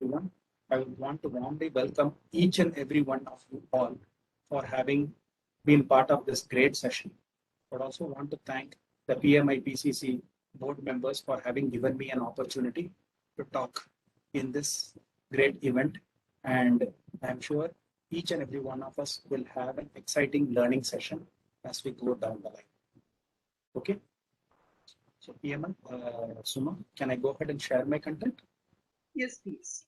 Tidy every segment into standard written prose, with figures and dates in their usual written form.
everyone. I would want to warmly welcome each and every one of you all for having been part of this great session. I would also want to thank the PMI.ACP board members for having given me an opportunity to talk in this great event. And I'm sure each and every one of us will have an exciting learning session as we go down the line. Okay. So PMI, Suma, can I go ahead and share my content? Yes, please.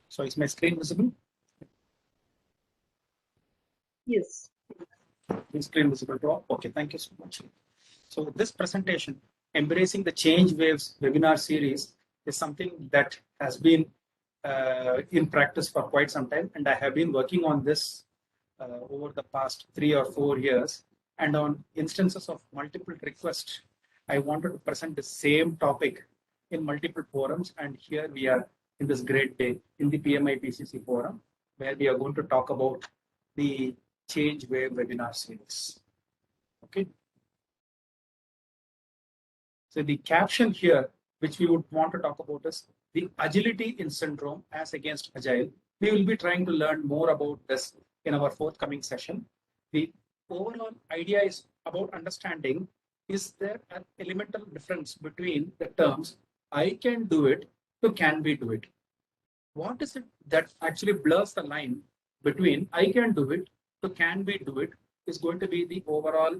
So is my screen visible? Yes. Is screen visible to all? Okay, thank you so much. So this presentation, Embracing the Change Waves webinar series, is something that has been in practice for quite some time, and I have been working on this over the past 3 or 4 years. And on instances of multiple requests, I wanted to present the same topic in multiple forums, and here we are in this great day in the PMI.ACP forum, where we are going to talk about the Change Wave webinar series. Okay. So the caption here, which we would want to talk about, is the agility in syndrome as against agile. We will be trying to learn more about this in our forthcoming session. The overall idea is about understanding, is there an elemental difference between the terms I can do it to can we do it? What is it that actually blurs the line between I can do it to can we do it is going to be the overall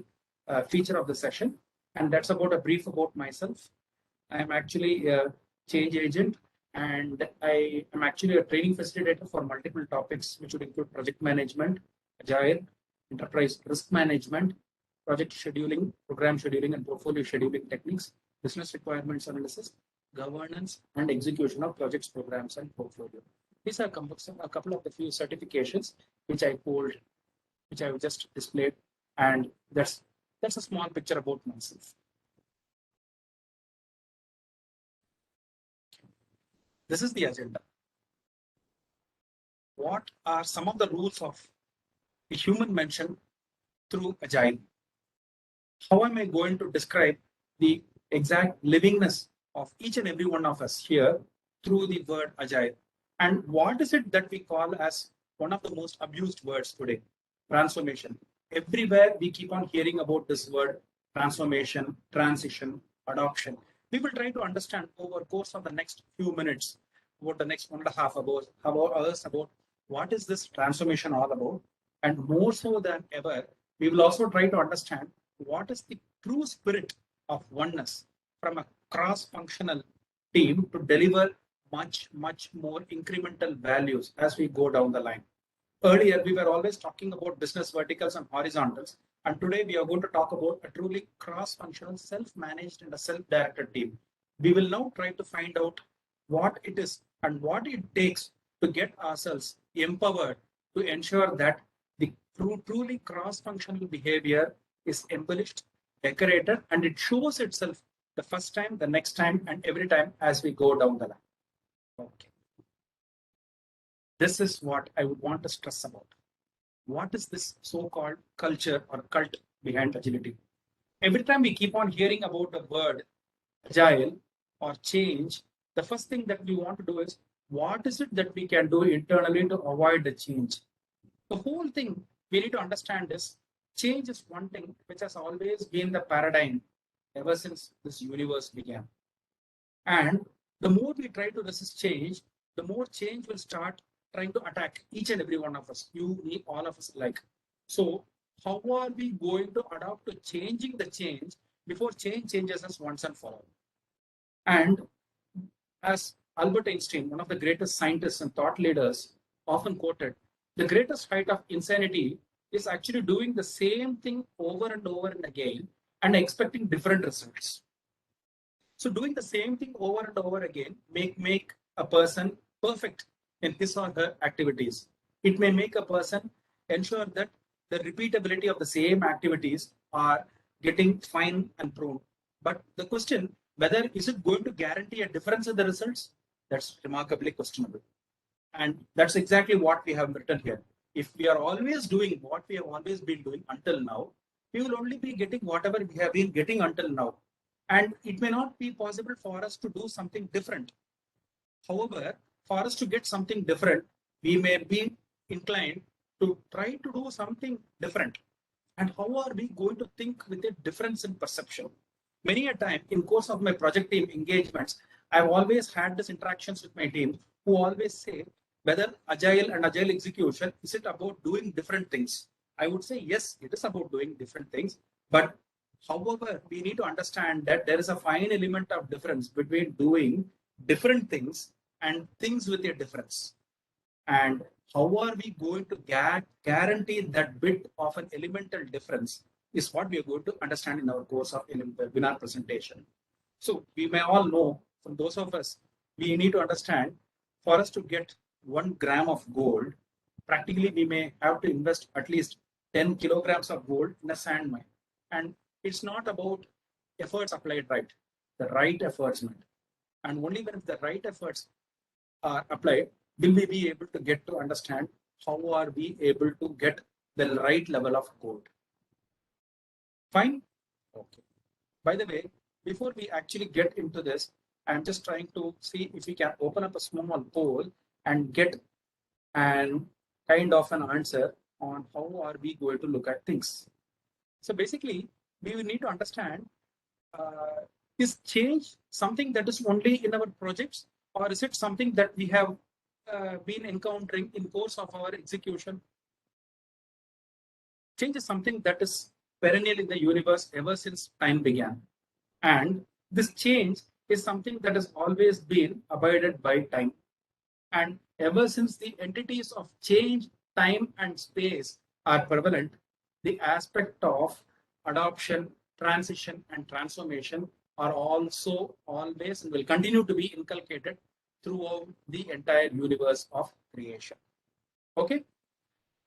feature of the session. And that's about a brief about myself. I am actually a change agent, and I am actually a training facilitator for multiple topics, which would include project management, agile, enterprise risk management, project scheduling, program scheduling, and portfolio scheduling techniques, business requirements analysis, governance, and execution of projects, programs, and portfolio. These are a couple of the few certifications which I hold, which I have just displayed, and that's a small picture about myself. This is the agenda. What are some of the rules of the human mention through Agile? How am I going to describe the exact livingness of each and every one of us here through the word Agile? And what is it that we call as one of the most abused words today? Transformation. Everywhere we keep on hearing about this word transformation, transition, adoption. We will try to understand over the course of the next few minutes, about the next 1.5 hours, about what is this transformation all about. And more so than ever, we will also try to understand what is the true spirit of oneness from a cross-functional team to deliver much more incremental values as we go down the line. Earlier, we were always talking about business verticals and horizontals. And today we are going to talk about a truly cross-functional, self-managed and a self-directed team. We will now try to find out what it is and what it takes to get ourselves empowered to ensure that the truly cross-functional behavior is embellished, decorated, and it shows itself the first time, the next time, and every time as we go down the line. Okay. This is what I would want to stress about. What is this so-called culture or cult behind agility? Every time we keep on hearing about the word agile or change, the first thing that we want to do is, what is it that we can do internally to avoid the change? The whole thing we need to understand is, change is one thing which has always been the paradigm ever since this universe began. And the more we try to resist change, the more change will start trying to attack each and every one of us, you, me, all of us alike. So how are we going to adapt to changing the change before change changes us once and for all? And as Albert Einstein, one of the greatest scientists and thought leaders, often quoted, the greatest height of insanity is actually doing the same thing over and over and again and expecting different results. So doing the same thing over and over again make a person perfect in his or her activities. It may make a person ensure that the repeatability of the same activities are getting fine and prone. But the question, Whether is it going to guarantee a difference in the results? That's remarkably questionable. And that's exactly what we have written here. If we are always doing what we have always been doing until now, we will only be getting whatever we have been getting until now. And it may not be possible for us to do something different. However, for us to get something different, we may be inclined to try to do something different. And how are we going to think with a difference in perception? Many a time in course of my project team engagements, I've always had these interactions with my team who always say whether agile and agile execution, is it about doing different things? I would say yes, it is about doing different things. But however, we need to understand that there is a fine element of difference between doing different things and things with a difference. And how are we going to guarantee that bit of an elemental difference is what we are going to understand in our course of webinar presentation. So we may all know, from those of us, we need to understand for us to get 1 gram of gold, practically we may have to invest at least 10 kilograms of gold in a sand mine. And it's not about efforts applied right, the right efforts meant. And only when the right efforts are applied, will we be able to get to understand how are we able to get the right level of gold. Fine? Okay. By the way, before we actually get into this, I'm just trying to see if we can open up a small poll and get an kind of an answer on how are we going to look at things. So basically, we will need to understand, is change something that is only in our projects, or is it something that we have been encountering in course of our execution? Change is something that is perennial in the universe ever since time began. And this change is something that has always been abided by time. And ever since the entities of change, time, and space are prevalent, the aspect of adoption, transition, and transformation are also always and will continue to be inculcated throughout the entire universe of creation. Okay.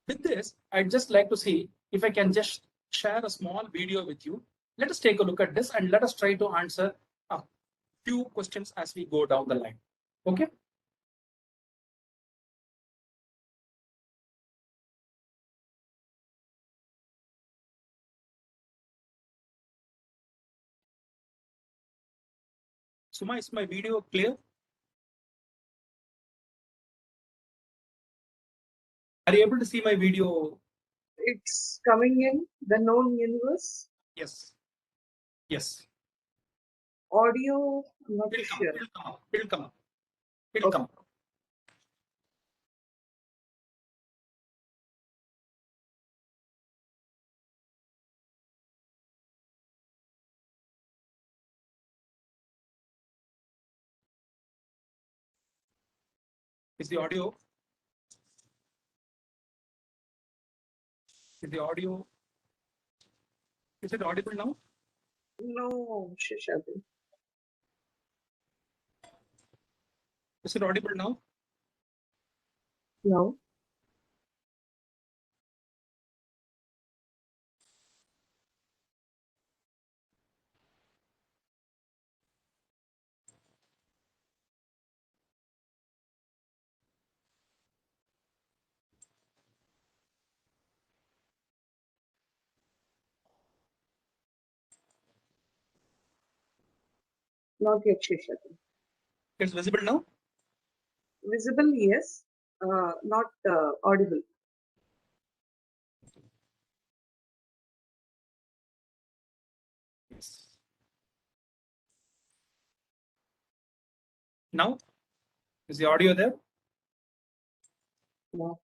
With this, I'd just like to see if I can just share a small video with you. Let us take a look at this and let us try to answer a few questions as we go down the line. Okay. Suma, is my video clear? Are you able to see my video? It's coming in the known universe. Yes. Yes. Audio, I'm not It'll sure. come up. It'll come up. It'll come up. Is the audio? Is the audio? Is it audible now? No, Shishadi. Is it audible now? No. Not yet, Shishadi. It's visible now? Visible, yes. Not audible. Yes. Now, is the audio there? No.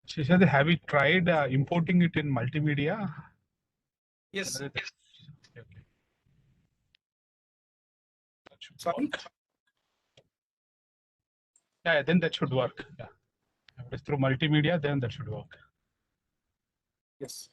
Shishad, have you tried importing it in multimedia? Yes. Okay. That should Sorry? work. Yeah, then that should work. Yeah. If it is through multimedia, then that should work. Yes.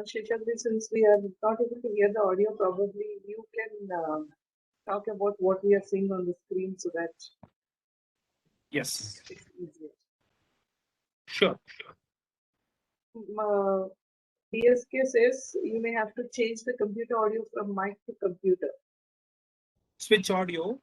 Sheshadri, since we are not able to hear the audio, probably you can talk about what we are seeing on the screen so that Yes, it's easier. sure. DSK says you may have to change the computer audio from mic to computer. Switch audio.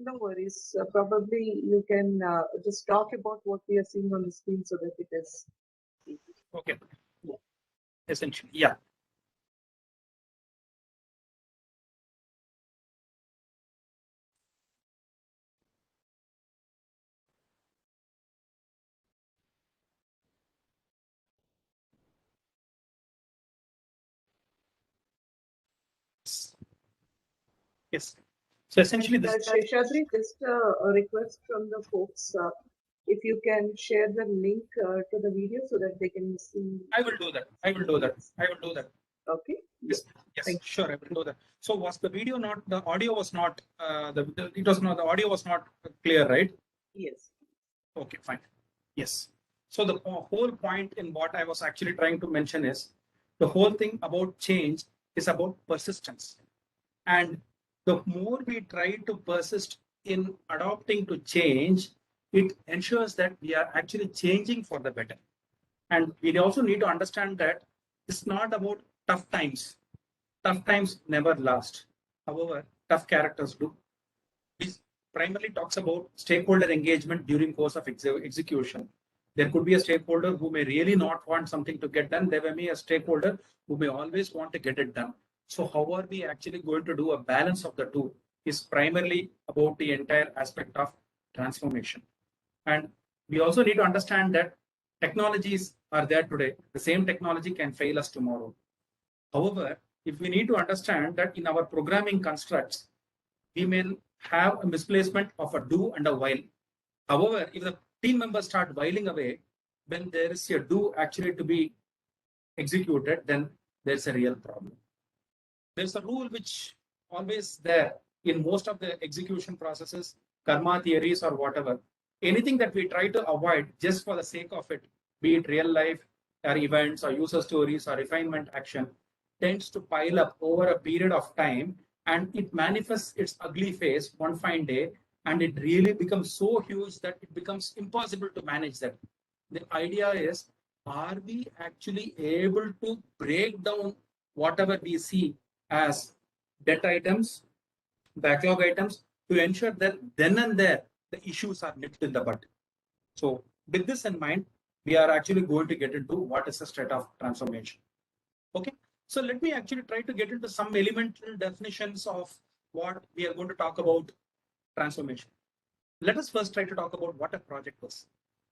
No worries. Probably you can just talk about what we are seeing on the screen so that it is easy. Okay. Essentially, yeah. Yes. So essentially, And this. Sheshadri, just a request from the folks, if you can share the link to the video so that they can see. I will do that. I will do that. I will do that. Okay. Yes, yes, Thank you. sure. I will do that. So was the video not? The audio was not. It was not. The audio was not clear, right? Yes. Okay, fine. Yes. So the whole point in what I was actually trying to mention is the whole thing about change is about persistence. And the more we try to persist in adopting to change, it ensures that we are actually changing for the better. And we also need to understand that it's not about tough times. Tough times never last. However, tough characters do. This primarily talks about stakeholder engagement during course of execution. There could be a stakeholder who may really not want something to get done. There may be a stakeholder who may always want to get it done. So how are we actually going to do a balance of the two is primarily about the entire aspect of transformation. And we also need to understand that technologies are there today. The same technology can fail us tomorrow. However, if we need to understand that in our programming constructs, we may have a misplacement of a do and a while. However, if the team members start whiling away, when there is a do actually to be executed, then there's a real problem. There's a rule which always there in most of the execution processes, karma theories or whatever. Anything that we try to avoid just for the sake of it, be it real life or events or user stories or refinement action, tends to pile up over a period of time and it manifests its ugly face one fine day and it really becomes so huge that it becomes impossible to manage that. The idea is, are we actually able to break down whatever we see as debt items, backlog items to ensure that then and there the issues are nipped in the bud. So with this in mind, we are actually going to get into what is the state of transformation. Okay, so let me actually try to get into some elemental definitions of what we are going to talk about transformation. Let us first try to talk about what a project is.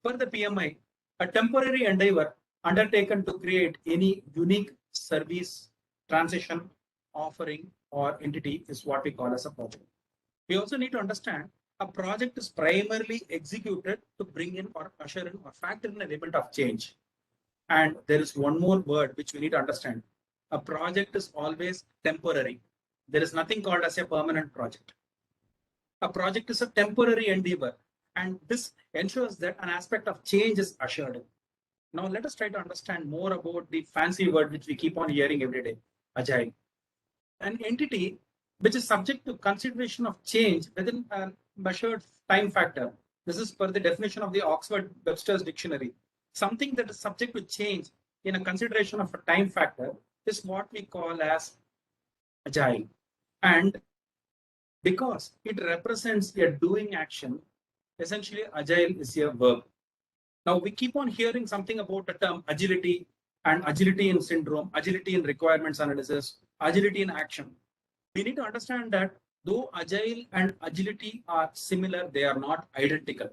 For the PMI, a temporary endeavor undertaken to create any unique service, transition, offering, or entity is what we call as a project. We also need to understand a project is primarily executed to bring in or usher in or factor in an element of change. And there is one more word which we need to understand. A project is always temporary. There is nothing called as a permanent project. A project is a temporary endeavor, and this ensures that an aspect of change is assured. Now, let us try to understand more about the fancy word which we keep on hearing every day, agile. An entity which is subject to consideration of change within a measured time factor. This is per the definition of the Oxford Webster's Dictionary. Something that is subject to change in a consideration of a time factor is what we call as agile. And because it represents a doing action, essentially agile is a verb. Now we keep on hearing something about the term agility and agility in syndrome, agility in requirements analysis, agility in action. We need to understand that though agile and agility are similar, they are not identical.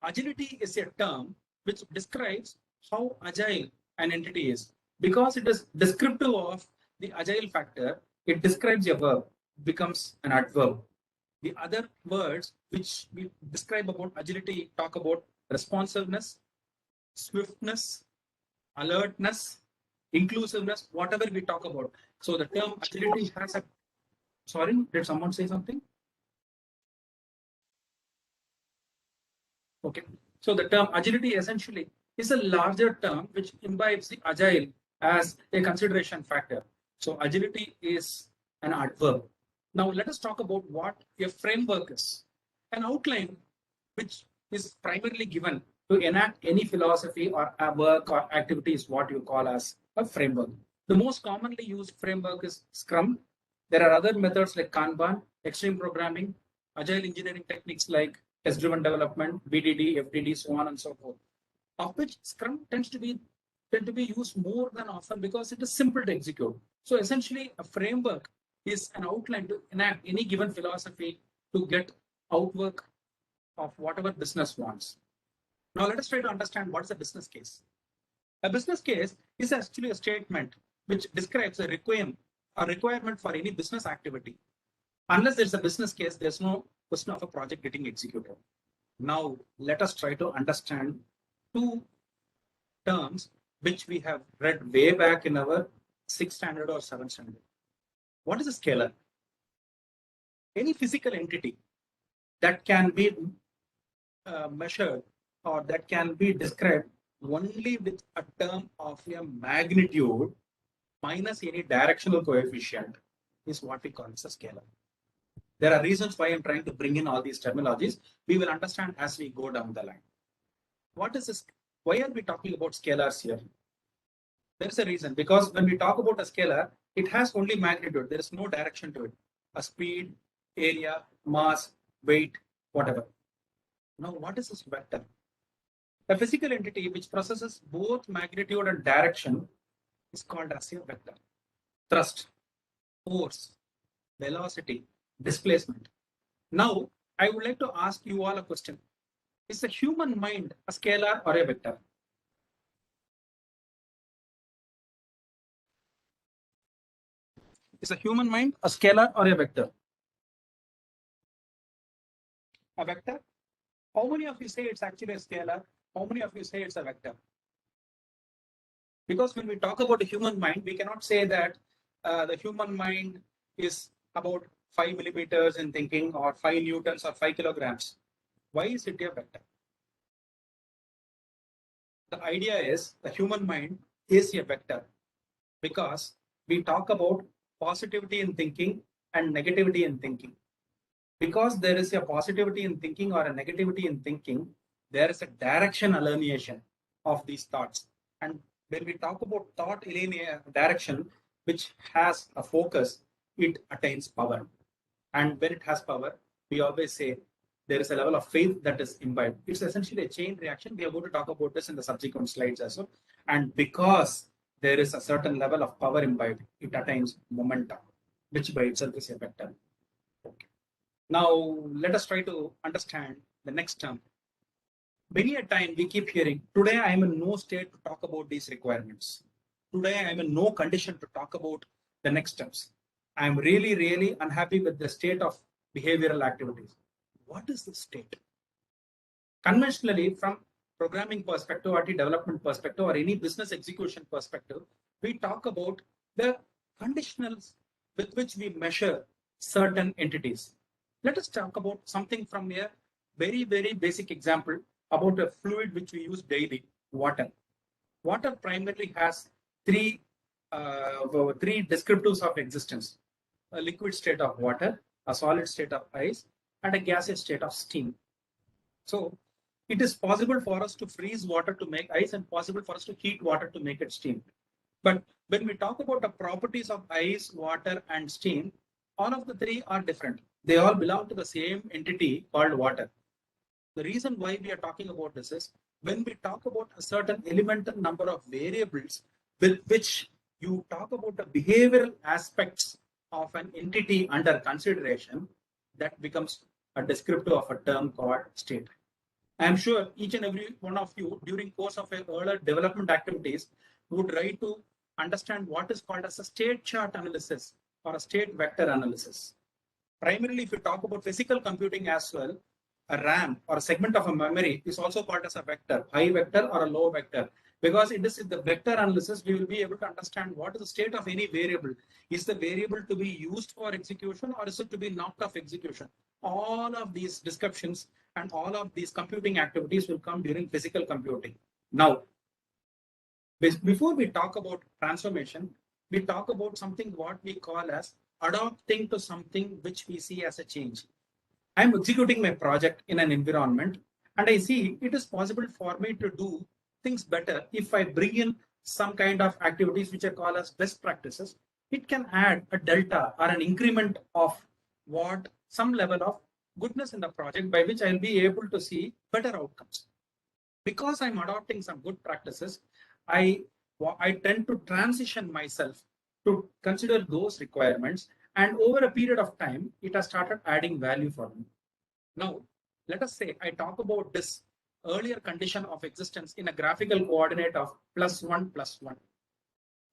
Agility is a term which describes how agile an entity is. Because it is descriptive of the agile factor, it describes a verb, becomes an adverb. The other words which we describe about agility talk about responsiveness, swiftness, alertness, inclusiveness, whatever we talk about. So the term agility has a, sorry, did someone say something? Okay. So the term agility essentially is a larger term which imbibes the agile as a consideration factor. So agility is an adverb. Now let us talk about what a framework is. An outline which is primarily given to enact any philosophy or a work or activity is what you call as a framework. The most commonly used framework is Scrum. There are other methods like Kanban, extreme programming, agile engineering techniques like test-driven development, BDD, FDD, so on and so forth. Of which Scrum tend to be used more than often because it is simple to execute. So essentially, a framework is an outline to enact any given philosophy to get outwork of whatever business wants. Now let us try to understand what is a business case. A business case is actually a statement which describes a requirement for any business activity. Unless there's a business case, there's no question of a project getting executed. Now let us try to understand two terms which we have read way back in our 6th standard or 7th standard. What is a scalar? Any physical entity that can be measured or that can be described only with a term of a magnitude minus any directional coefficient is what we call as a scalar. There are reasons why I'm trying to bring in all these terminologies. We will understand as we go down the line. What is this? Why are we talking about scalars here? There's a reason, because when we talk about a scalar, it has only magnitude. There is no direction to it. A speed, area, mass, weight, whatever. Now, what is this vector? A physical entity which processes both magnitude and direction is called as a vector. Thrust, force, velocity, displacement. Now, I would like to ask you all a question. Is the human mind a scalar or a vector? Is the human mind a scalar or a vector? A vector? How many of you say it's actually a scalar? How many of you say it's a vector? Because when we talk about the human mind, we cannot say that the human mind is about 5 millimeters in thinking or 5 newtons or 5 kilograms. Why is it a vector? The idea is the human mind is a vector because we talk about positivity in thinking and negativity in thinking. Because there is a positivity in thinking or a negativity in thinking, there is a direction alienation of these thoughts. And when we talk about thought direction, which has a focus, it attains power. And when it has power, we always say there is a level of faith that is imbibed. It's essentially a chain reaction. We are going to talk about this in the subsequent slides as well. And because there is a certain level of power imbibed, it attains momentum, which by itself is a vector. Okay. Now, let us try to understand the next term. Many a time we keep hearing, today I am in no state to talk about these requirements. Today I am in no condition to talk about the next steps. I am really, really unhappy with the state of behavioral activities. What is the state? Conventionally, from programming perspective or the development perspective or any business execution perspective, we talk about the conditionals with which we measure certain entities. Let us talk about something from a very, very basic example about a fluid which we use daily, water. Water primarily has three descriptives of existence: a liquid state of water, a solid state of ice, and a gaseous state of steam. So it is possible for us to freeze water to make ice and possible for us to heat water to make it steam. But when we talk about the properties of ice, water, and steam, all of the three are different. They all belong to the same entity called water. The reason why we are talking about this is when we talk about a certain elemental number of variables with which you talk about the behavioral aspects of an entity under consideration, that becomes a descriptive of a term called state. I am sure each and every one of you during course of your earlier development activities would try to understand what is called as a state chart analysis or a state vector analysis. Primarily, if you talk about physical computing as well, a RAM or a segment of a memory is also called as a vector, high vector or a low vector. Because it is in the vector analysis, we will be able to understand what is the state of any variable. Is the variable to be used for execution or is it to be knocked off execution? All of these descriptions and all of these computing activities will come during physical computing. Now, before we talk about transformation, we talk about something what we call as adopting to something which we see as a change. I'm executing my project in an environment and I see it is possible for me to do things better if I bring in some kind of activities which I call as best practices. It can add a delta or an increment of what some level of goodness in the project by which I'll be able to see better outcomes. Because I'm adopting some good practices, I tend to transition myself to consider those requirements, and over a period of time, it has started adding value for me. Now, let us say I talk about this earlier condition of existence in a graphical coordinate of +1, +1.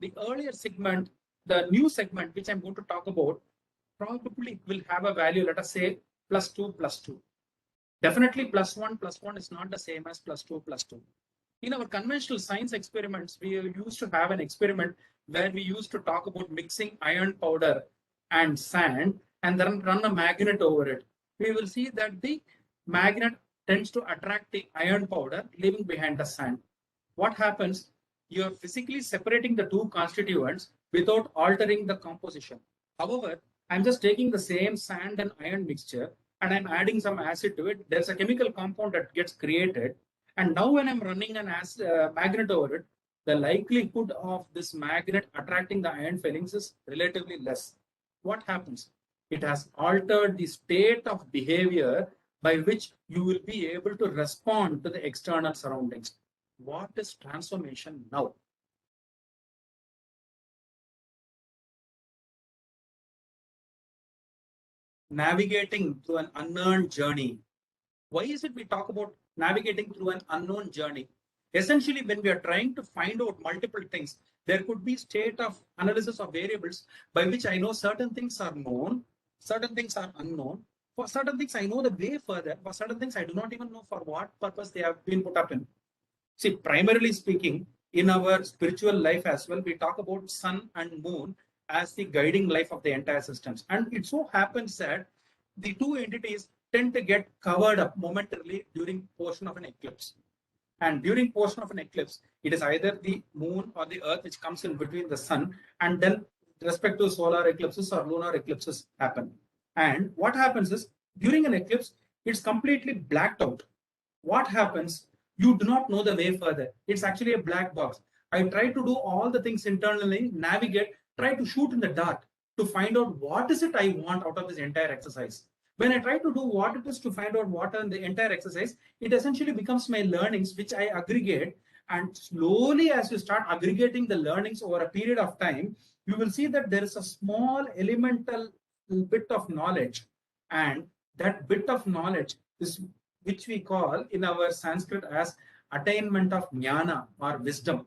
The earlier segment, the new segment, which I'm going to talk about, probably will have a value, let us say +2, +2. Definitely +1, +1 is not the same as +2, +2. In our conventional science experiments, we used to have an experiment where we used to talk about mixing iron powder and sand and then run a magnet over it. We will see that the magnet tends to attract the iron powder, leaving behind the sand. What happens? You're physically separating the two constituents without altering the composition. However, I'm just taking the same sand and iron mixture and I'm adding some acid to it. There's a chemical compound that gets created. And now when I'm running an magnet over it, the likelihood of this magnet attracting the iron filings is relatively less. What happens? It has altered the state of behavior by which you will be able to respond to the external surroundings. What is transformation now? Navigating through an unknown journey. Why is it we talk about navigating through an unknown journey? Essentially, when we are trying to find out multiple things, there could be state of analysis of variables by which I know certain things are known, certain things are unknown. For certain things, I know the way further. For certain things, I do not even know for what purpose they have been put up in. See, primarily speaking, in our spiritual life as well, we talk about sun and moon as the guiding life of the entire systems. And it so happens that the two entities tend to get covered up momentarily during portion of an eclipse. And during portion of an eclipse, it is either the moon or the earth which comes in between the sun, and then respective solar eclipses or lunar eclipses happen. And what happens is during an eclipse, it's completely blacked out. What happens? You do not know the way further. It's actually a black box. I try to do all the things internally, navigate, try to shoot in the dark to find out what is it I want out of this entire exercise. When I try to do what it is to find out what are the entire exercise, it essentially becomes my learnings, which I aggregate. And slowly, as you start aggregating the learnings over a period of time, you will see that there is a small elemental bit of knowledge. And that bit of knowledge is which we call in our Sanskrit as attainment of jnana or wisdom.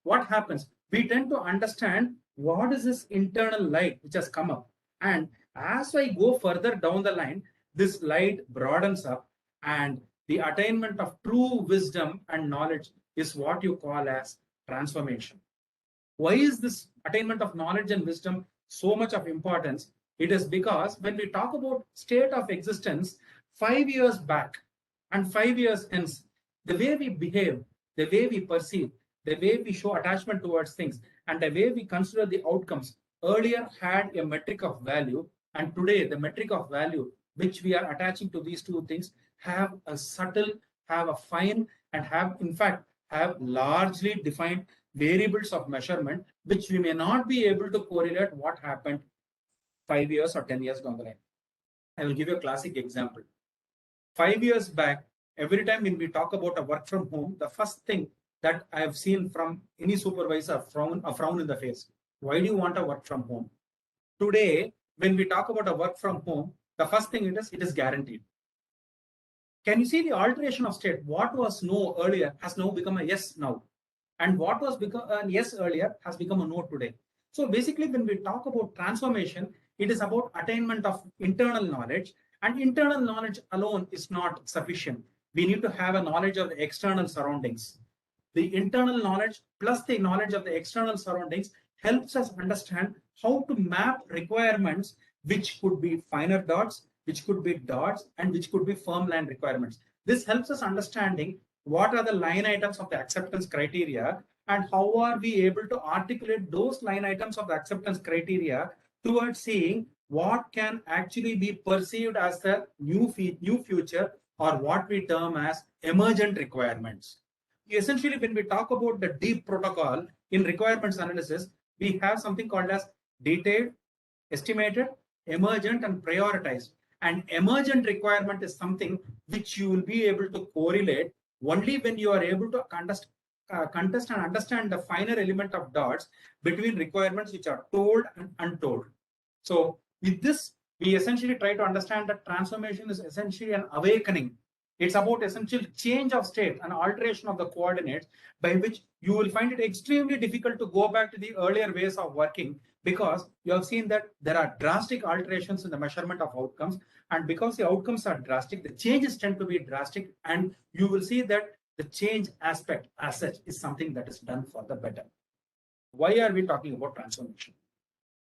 What happens? We tend to understand what is this internal light which has come up. And as I go further down the line, this light broadens up, and the attainment of true wisdom and knowledge is what you call as transformation. Why is this attainment of knowledge and wisdom so much of importance? It is because when we talk about state of existence, 5 years back and 5 years hence, the way we behave, the way we perceive, the way we show attachment towards things, and the way we consider the outcomes earlier had a metric of value, and today the metric of value which we are attaching to these two things have a subtle, have a fine, and have in fact have largely defined variables of measurement which we may not be able to correlate what happened 5 years or 10 years down the line. I will give you a classic example. 5 years back, every time when we talk about a work from home, the first thing that I have seen from any supervisor, a frown in the face. Why do you want a work from home? Today, when we talk about a work from home, the first thing it is guaranteed. Can you see the alteration of state? What was no earlier has now become a yes now. And what was become a yes earlier has become a no today. So basically, when we talk about transformation, it is about attainment of internal knowledge, and internal knowledge alone is not sufficient. We need to have a knowledge of the external surroundings. The internal knowledge plus the knowledge of the external surroundings helps us understand how to map requirements, which could be finer dots, which could be dots, and which could be firm line requirements. This helps us understanding what are the line items of the acceptance criteria and how are we able to articulate those line items of the acceptance criteria towards seeing what can actually be perceived as the new future, or what we term as emergent requirements. Essentially, when we talk about the deep protocol in requirements analysis, we have something called as detailed, estimated, emergent, and prioritized. And emergent requirement is something which you will be able to correlate only when you are able to contest and understand the finer element of dots between requirements which are told and untold. So with this, we essentially try to understand that transformation is essentially an awakening. It's about essential change of state and alteration of the coordinates, by which you will find it extremely difficult to go back to the earlier ways of working, because you have seen that there are drastic alterations in the measurement of outcomes. And because the outcomes are drastic, the changes tend to be drastic. And you will see that the change aspect as such is something that is done for the better. Why are we talking about transformation?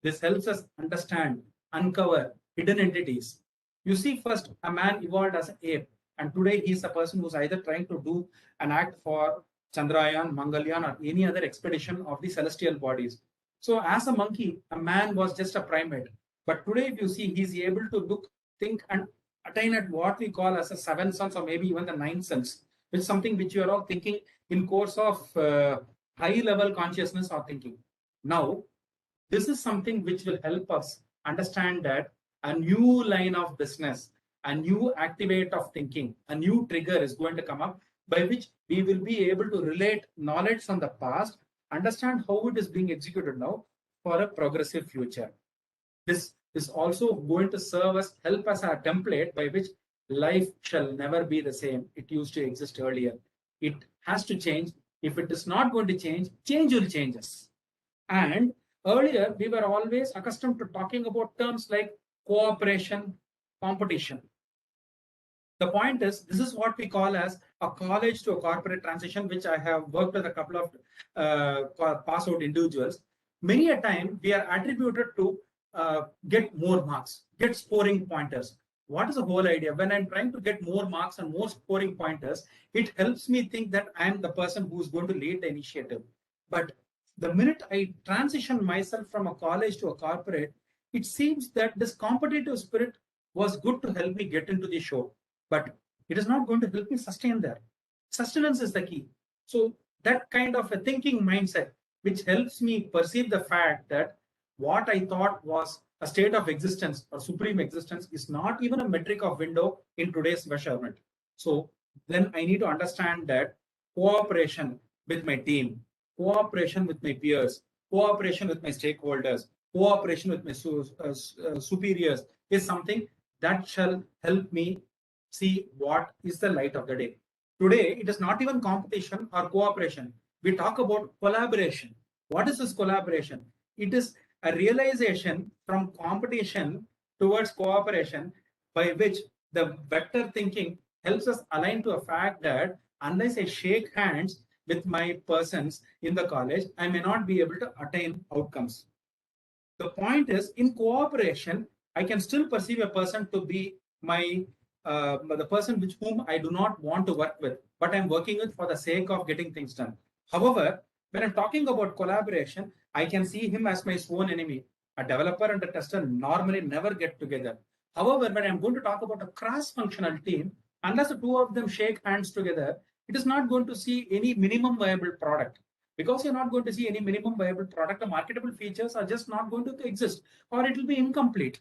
This helps us understand, uncover hidden entities. You see, first, a man evolved as an ape, and today he's a person who's either trying to do an act for Chandrayaan, Mangalyaan, or any other expedition of the celestial bodies. So as a monkey, a man was just a primate. But today, if you see, he's able to look, think, and attain at what we call as a seventh sense, or maybe even the ninth sense, which is something which you are all thinking in course of high-level consciousness or thinking. Now, this is something which will help us understand that a new line of business, a new activate of thinking, a new trigger is going to come up, by which we will be able to relate knowledge from the past, understand how it is being executed now for a progressive future. This is also going to serve us, help us a template by which life shall never be the same it used to exist earlier. It has to change. If it is not going to change, change will change us. And earlier, we were always accustomed to talking about terms like cooperation, competition. The point is, this is what we call as a college to a corporate transition, which I have worked with a couple of pass out individuals. Many a time, we are attributed to get more marks, get scoring pointers. What is the whole idea? When I'm trying to get more marks and more scoring pointers, it helps me think that I'm the person who's going to lead the initiative. But the minute I transition myself from a college to a corporate, it seems that this competitive spirit was good to help me get into the show, but it is not going to help me sustain there. Sustenance is the key. So that kind of a thinking mindset, which helps me perceive the fact that what I thought was a state of existence or supreme existence is not even a metric of window in today's measurement. So then I need to understand that cooperation with my team, cooperation with my peers, cooperation with my stakeholders, cooperation with my superiors is something that shall help me see what is the light of the day. Today, it is not even competition or cooperation. We talk about collaboration. What is this collaboration? It is a realization from competition towards cooperation, by which the vector thinking helps us align to a fact that unless I shake hands with my persons in the college, I may not be able to attain outcomes. The point is, in cooperation, I can still perceive a person to be the person with whom I do not want to work with, but I'm working with for the sake of getting things done. However, when I'm talking about collaboration, I can see him as my sworn enemy. A developer and a tester normally never get together. However, when I'm going to talk about a cross-functional team, unless the two of them shake hands together, it is not going to see any minimum viable product. Because you're not going to see any minimum viable product, the marketable features are just not going to exist, or it will be incomplete.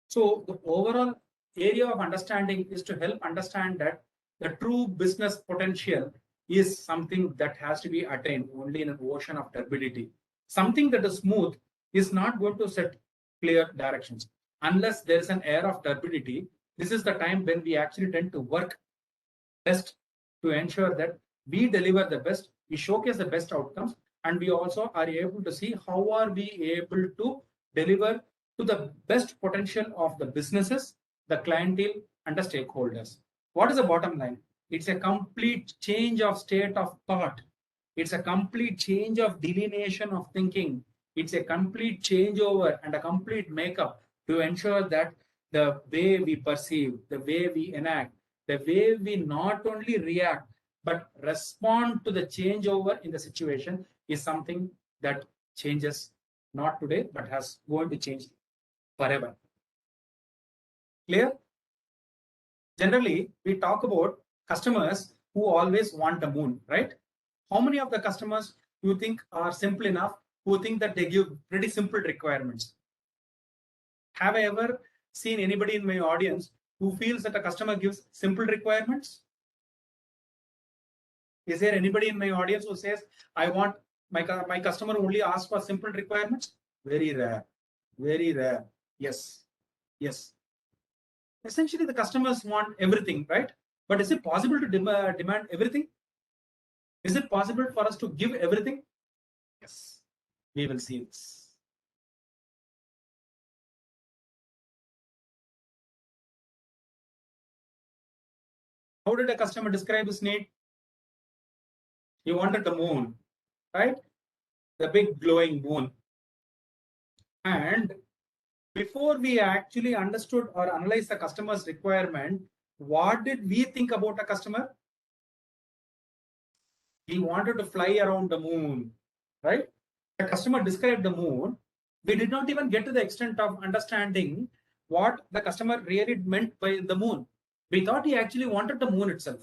So the overall area of understanding is to help understand that the true business potential is something that has to be attained only in an ocean of turbidity. Something that is smooth is not going to set clear directions. Unless there is an air of turbidity, this is the time when we actually tend to work best to ensure that we deliver the best, we showcase the best outcomes, and we also are able to see how are we able to deliver to the best potential of the businesses, the clientele, and the stakeholders. What is the bottom line? It's a complete change of state of thought It's a complete change of delineation of thinking. It's a complete changeover and a complete makeup to ensure that the way we perceive, the way we enact, the way we not only react, but respond to the changeover in the situation is something that changes not today, but has going to change forever. Clear? Generally, we talk about customers who always want the moon, right? How many of the customers you think are simple enough, who think that they give pretty simple requirements? Have I ever seen anybody in my audience who feels that a customer gives simple requirements? Is there anybody in my audience who says, I want my customer only asks for simple requirements? Very rare, very rare. Yes, yes. Essentially, the customers want everything, right? But is it possible to demand everything? Is it possible for us to give everything? Yes, we will see this. How did a customer describe his need? He wanted the moon, right? The big glowing moon. And before we actually understood or analyzed the customer's requirement, what did we think about a customer? He wanted to fly around the moon, right? The customer described the moon. We did not even get to the extent of understanding what the customer really meant by the moon. We thought he actually wanted the moon itself,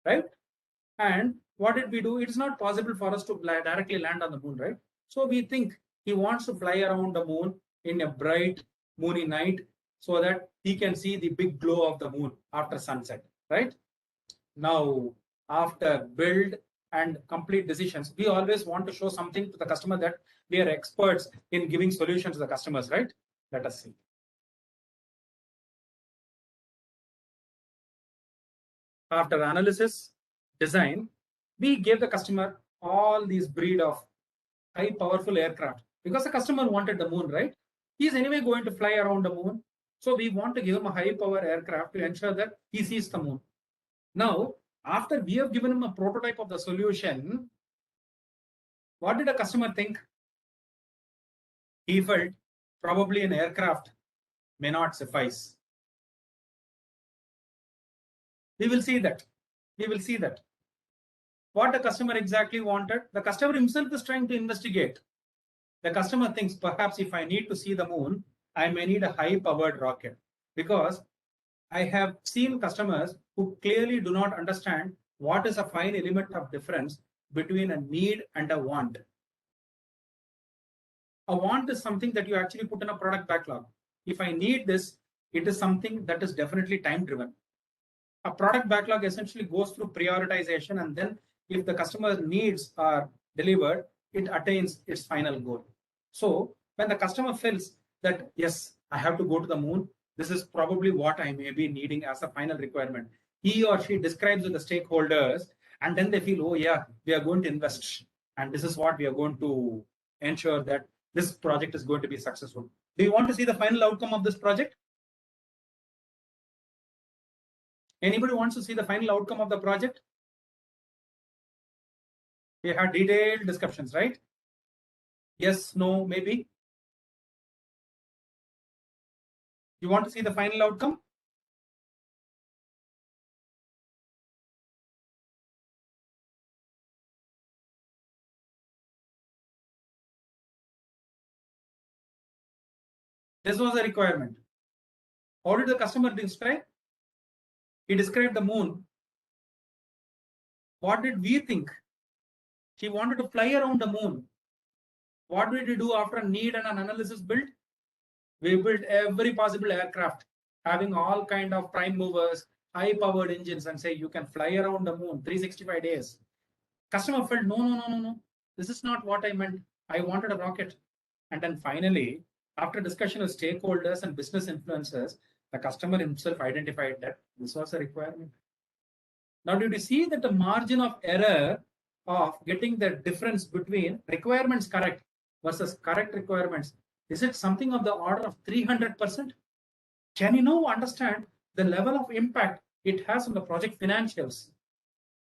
right? And what did we do? It is not possible for us to directly land on the moon, right? So we think he wants to fly around the moon in a bright, moony night so that he can see the big glow of the moon after sunset, right? Now, after build and complete decisions, we always want to show something to the customer that we are experts in giving solutions to the customers, right? Let us see. After analysis, design, we gave the customer all these breed of high powerful aircraft because the customer wanted the moon, right? He is anyway going to fly around the moon. So we want to give him a high power aircraft to ensure that he sees the moon. Now, after we have given him a prototype of the solution, what did the customer think? He felt probably an aircraft may not suffice. We will see that. We will see that. What the customer exactly wanted, the customer himself is trying to investigate. The customer thinks perhaps if I need to see the moon, I may need a high powered rocket, because I have seen customers who clearly do not understand what is a fine element of difference between a need and a want. A want is something that you actually put in a product backlog. If I need this, it is something that is definitely time driven. A product backlog essentially goes through prioritization, and then if the customer needs are delivered, it attains its final goal. So when the customer feels that, yes, I have to go to the moon, this is probably what I may be needing as a final requirement. He or she describes with the stakeholders, and then they feel, oh yeah, we are going to invest, and this is what we are going to ensure that this project is going to be successful. Do you want to see the final outcome of this project? Anybody wants to see the final outcome of the project? We had detailed discussions, right? Yes, no, maybe. You want to see the final outcome? This was a requirement. How did the customer describe? He described the moon. What did we think? He wanted to fly around the moon. What did we do after a need and an analysis build? We built every possible aircraft, having all kind of prime movers, high powered engines, and say you can fly around the moon 365 days. Customer felt, no. This is not what I meant. I wanted a rocket. And then finally, after discussion with stakeholders and business influencers, the customer himself identified that this was a requirement. Now, did you see that the margin of error of getting the difference between requirements correct versus correct requirements, is it something of the order of 300%? Can you now understand the level of impact it has on the project financials,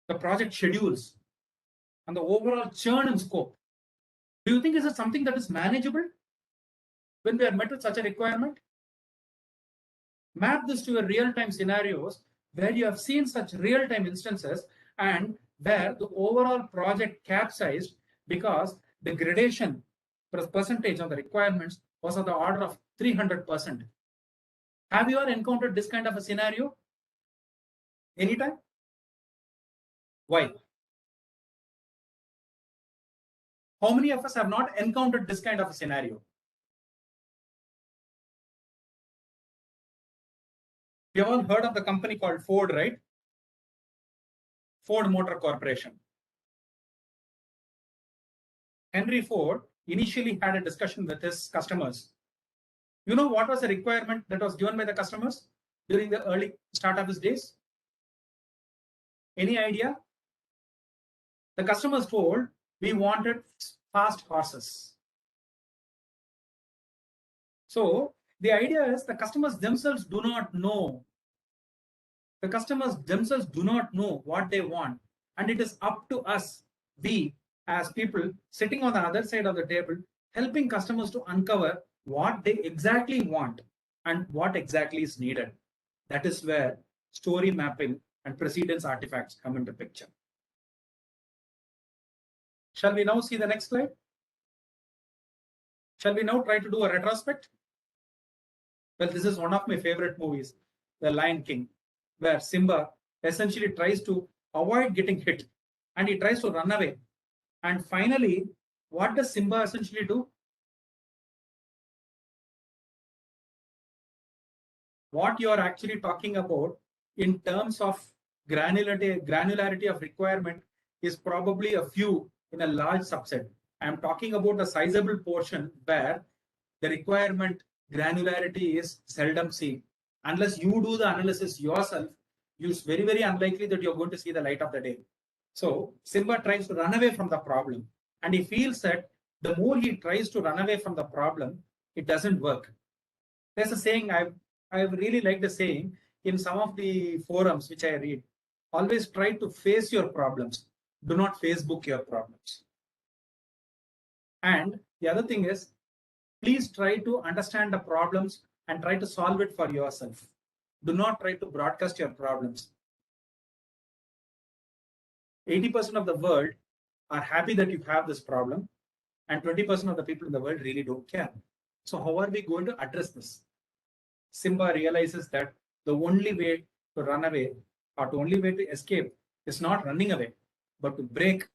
the project schedules? and the overall churn in scope. Do you think is it something that is manageable when we are met with such a requirement? Map this to your real-time scenarios where you have seen such real-time instances and where the overall project capsized because the gradation percentage of the requirements was of the order of 300%. Have you ever encountered this kind of a scenario? Anytime? Why? How many of us have not encountered this kind of a scenario? We have all heard of the company called Ford, right? Ford Motor Corporation. Henry Ford initially had a discussion with his customers. You know what was the requirement that was given by the customers during the early start of his days? Any idea? The customers told, we wanted fast horses. So the idea is the customers themselves do not know. The customers themselves do not know what they want. And it is up to us, we as people sitting on the other side of the table, helping customers to uncover what they exactly want and what exactly is needed. That is where story mapping and precedence artifacts come into picture. Shall we now see the next slide? Shall we now try to do a retrospect? Well, this is one of my favorite movies, The Lion King, where Simba essentially tries to avoid getting hit and he tries to run away. And finally, what does Simba essentially do? What you are actually talking about in terms of granularity of requirement is probably a few in a large subset. I am talking about a sizable portion where the requirement granularity is seldom seen. Unless you do the analysis yourself, it's very, very unlikely that you're going to see the light of the day. So Simba tries to run away from the problem, and he feels that the more he tries to run away from the problem, it doesn't work. There's a saying, I really like the saying in some of the forums which I read, always try to face your problems. Do not Facebook your problems. And the other thing is, please try to understand the problems and try to solve it for yourself. Do not try to broadcast your problems. 80% of the world are happy that you have this problem, and 20% of the people in the world really don't care. So how are we going to address this? Simba realizes that the only way to run away or the only way to escape is not running away, but to break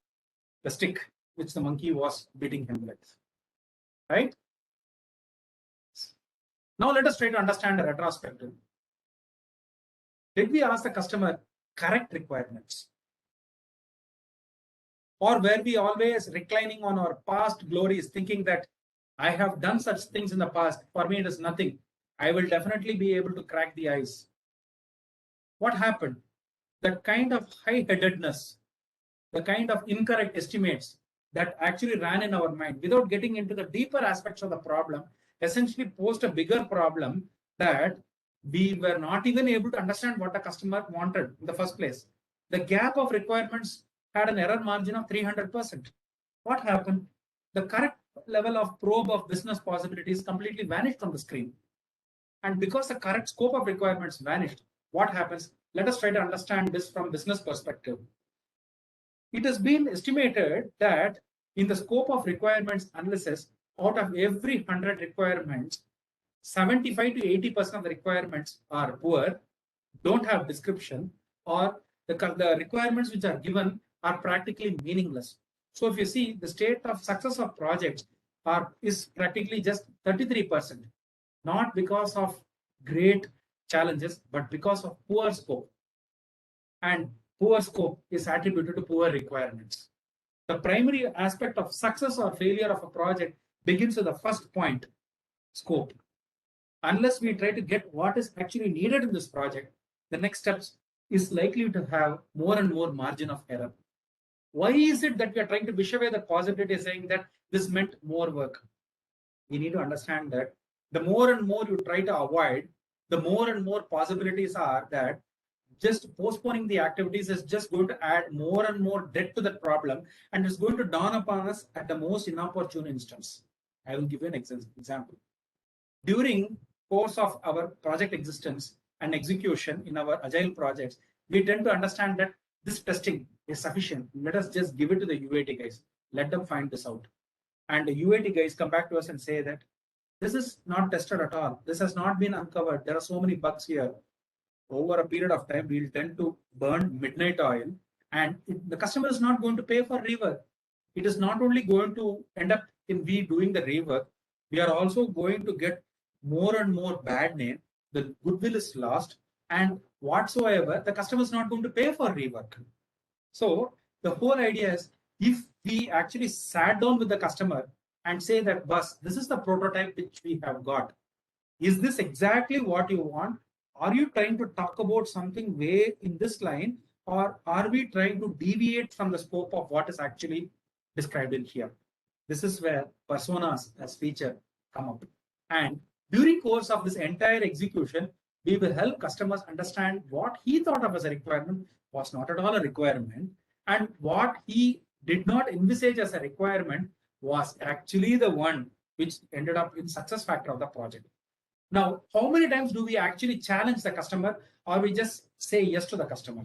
the stick which the monkey was beating him with. Right? Now let us try to understand the retrospective. Did we ask the customer correct requirements? Or were we always reclining on our past glories, thinking that I have done such things in the past, for me it is nothing. I will definitely be able to crack the ice. What happened? That kind of high-headedness, the kind of incorrect estimates that actually ran in our mind without getting into the deeper aspects of the problem, essentially posed a bigger problem that we were not even able to understand what the customer wanted in the first place. The gap of requirements had an error margin of 300%. What happened? The correct level of probe of business possibilities completely vanished from the screen. And because the correct scope of requirements vanished, what happens? Let us try to understand this from business perspective. It has been estimated that in the scope of requirements analysis, out of every 100 requirements, 75 to 80% of the requirements are poor, don't have description, or the requirements which are given are practically meaningless. So if you see, the state of success of projects is practically just 33%, not because of great challenges, but because of poor scope. And poor scope is attributed to poor requirements. The primary aspect of success or failure of a project begins with the first point, scope. Unless we try to get what is actually needed in this project, the next steps is likely to have more and more margin of error. Why is it that we are trying to wish away the possibility saying that this meant more work? We need to understand that the more and more you try to avoid, the more and more possibilities are that just postponing the activities is just going to add more and more debt to that problem, and it's going to dawn upon us at the most inopportune instance. I will give you an example. During course of our project existence and execution in our agile projects, we tend to understand that this testing is sufficient. Let us just give it to the UAT guys. Let them find this out. And the UAT guys come back to us and say that this is not tested at all. This has not been uncovered. There are so many bugs here. Over a period of time, we'll tend to burn midnight oil, and the customer is not going to pay for rework. It is not only going to end up in we doing the rework, we are also going to get more and more bad name. The goodwill is lost, and whatsoever, the customer is not going to pay for rework. So the whole idea is, if we actually sat down with the customer and say that, boss, this is the prototype which we have got. Is this exactly what you want? Are you trying to talk about something way in this line, or are we trying to deviate from the scope of what is actually described in here? This is where personas as feature come up. And during course of this entire execution, we will help customers understand what he thought of as a requirement was not at all a requirement, and what he did not envisage as a requirement was actually the one which ended up in success factor of the project. Now, how many times do we actually challenge the customer, or we just say yes to the customer?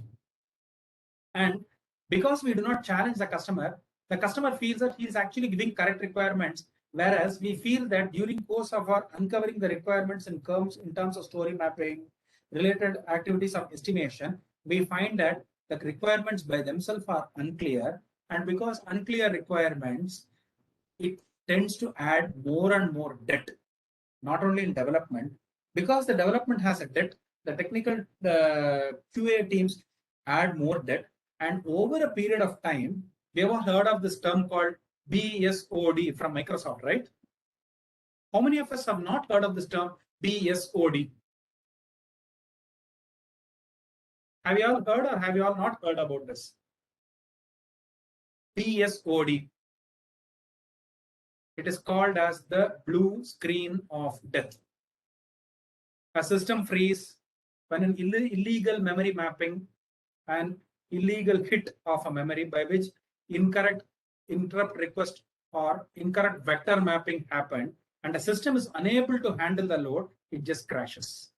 And because we do not challenge the customer feels that he is actually giving correct requirements, whereas we feel that during course of our uncovering the requirements in terms of story mapping, related activities of estimation, we find that the requirements by themselves are unclear, and because unclear requirements, it tends to add more and more debt, not only in development. Because the development has a debt, the technical QA teams add more debt, and over a period of time, we have all heard of this term called BSOD from Microsoft, right? How many of us have not heard of this term BSOD? Have you all heard, or have you all not heard about this? BSOD. It is called as the blue screen of death. A system freeze when an illegal memory mapping and illegal hit of a memory by which incorrect interrupt request or incorrect vector mapping happened, and the system is unable to handle the load, it just crashes.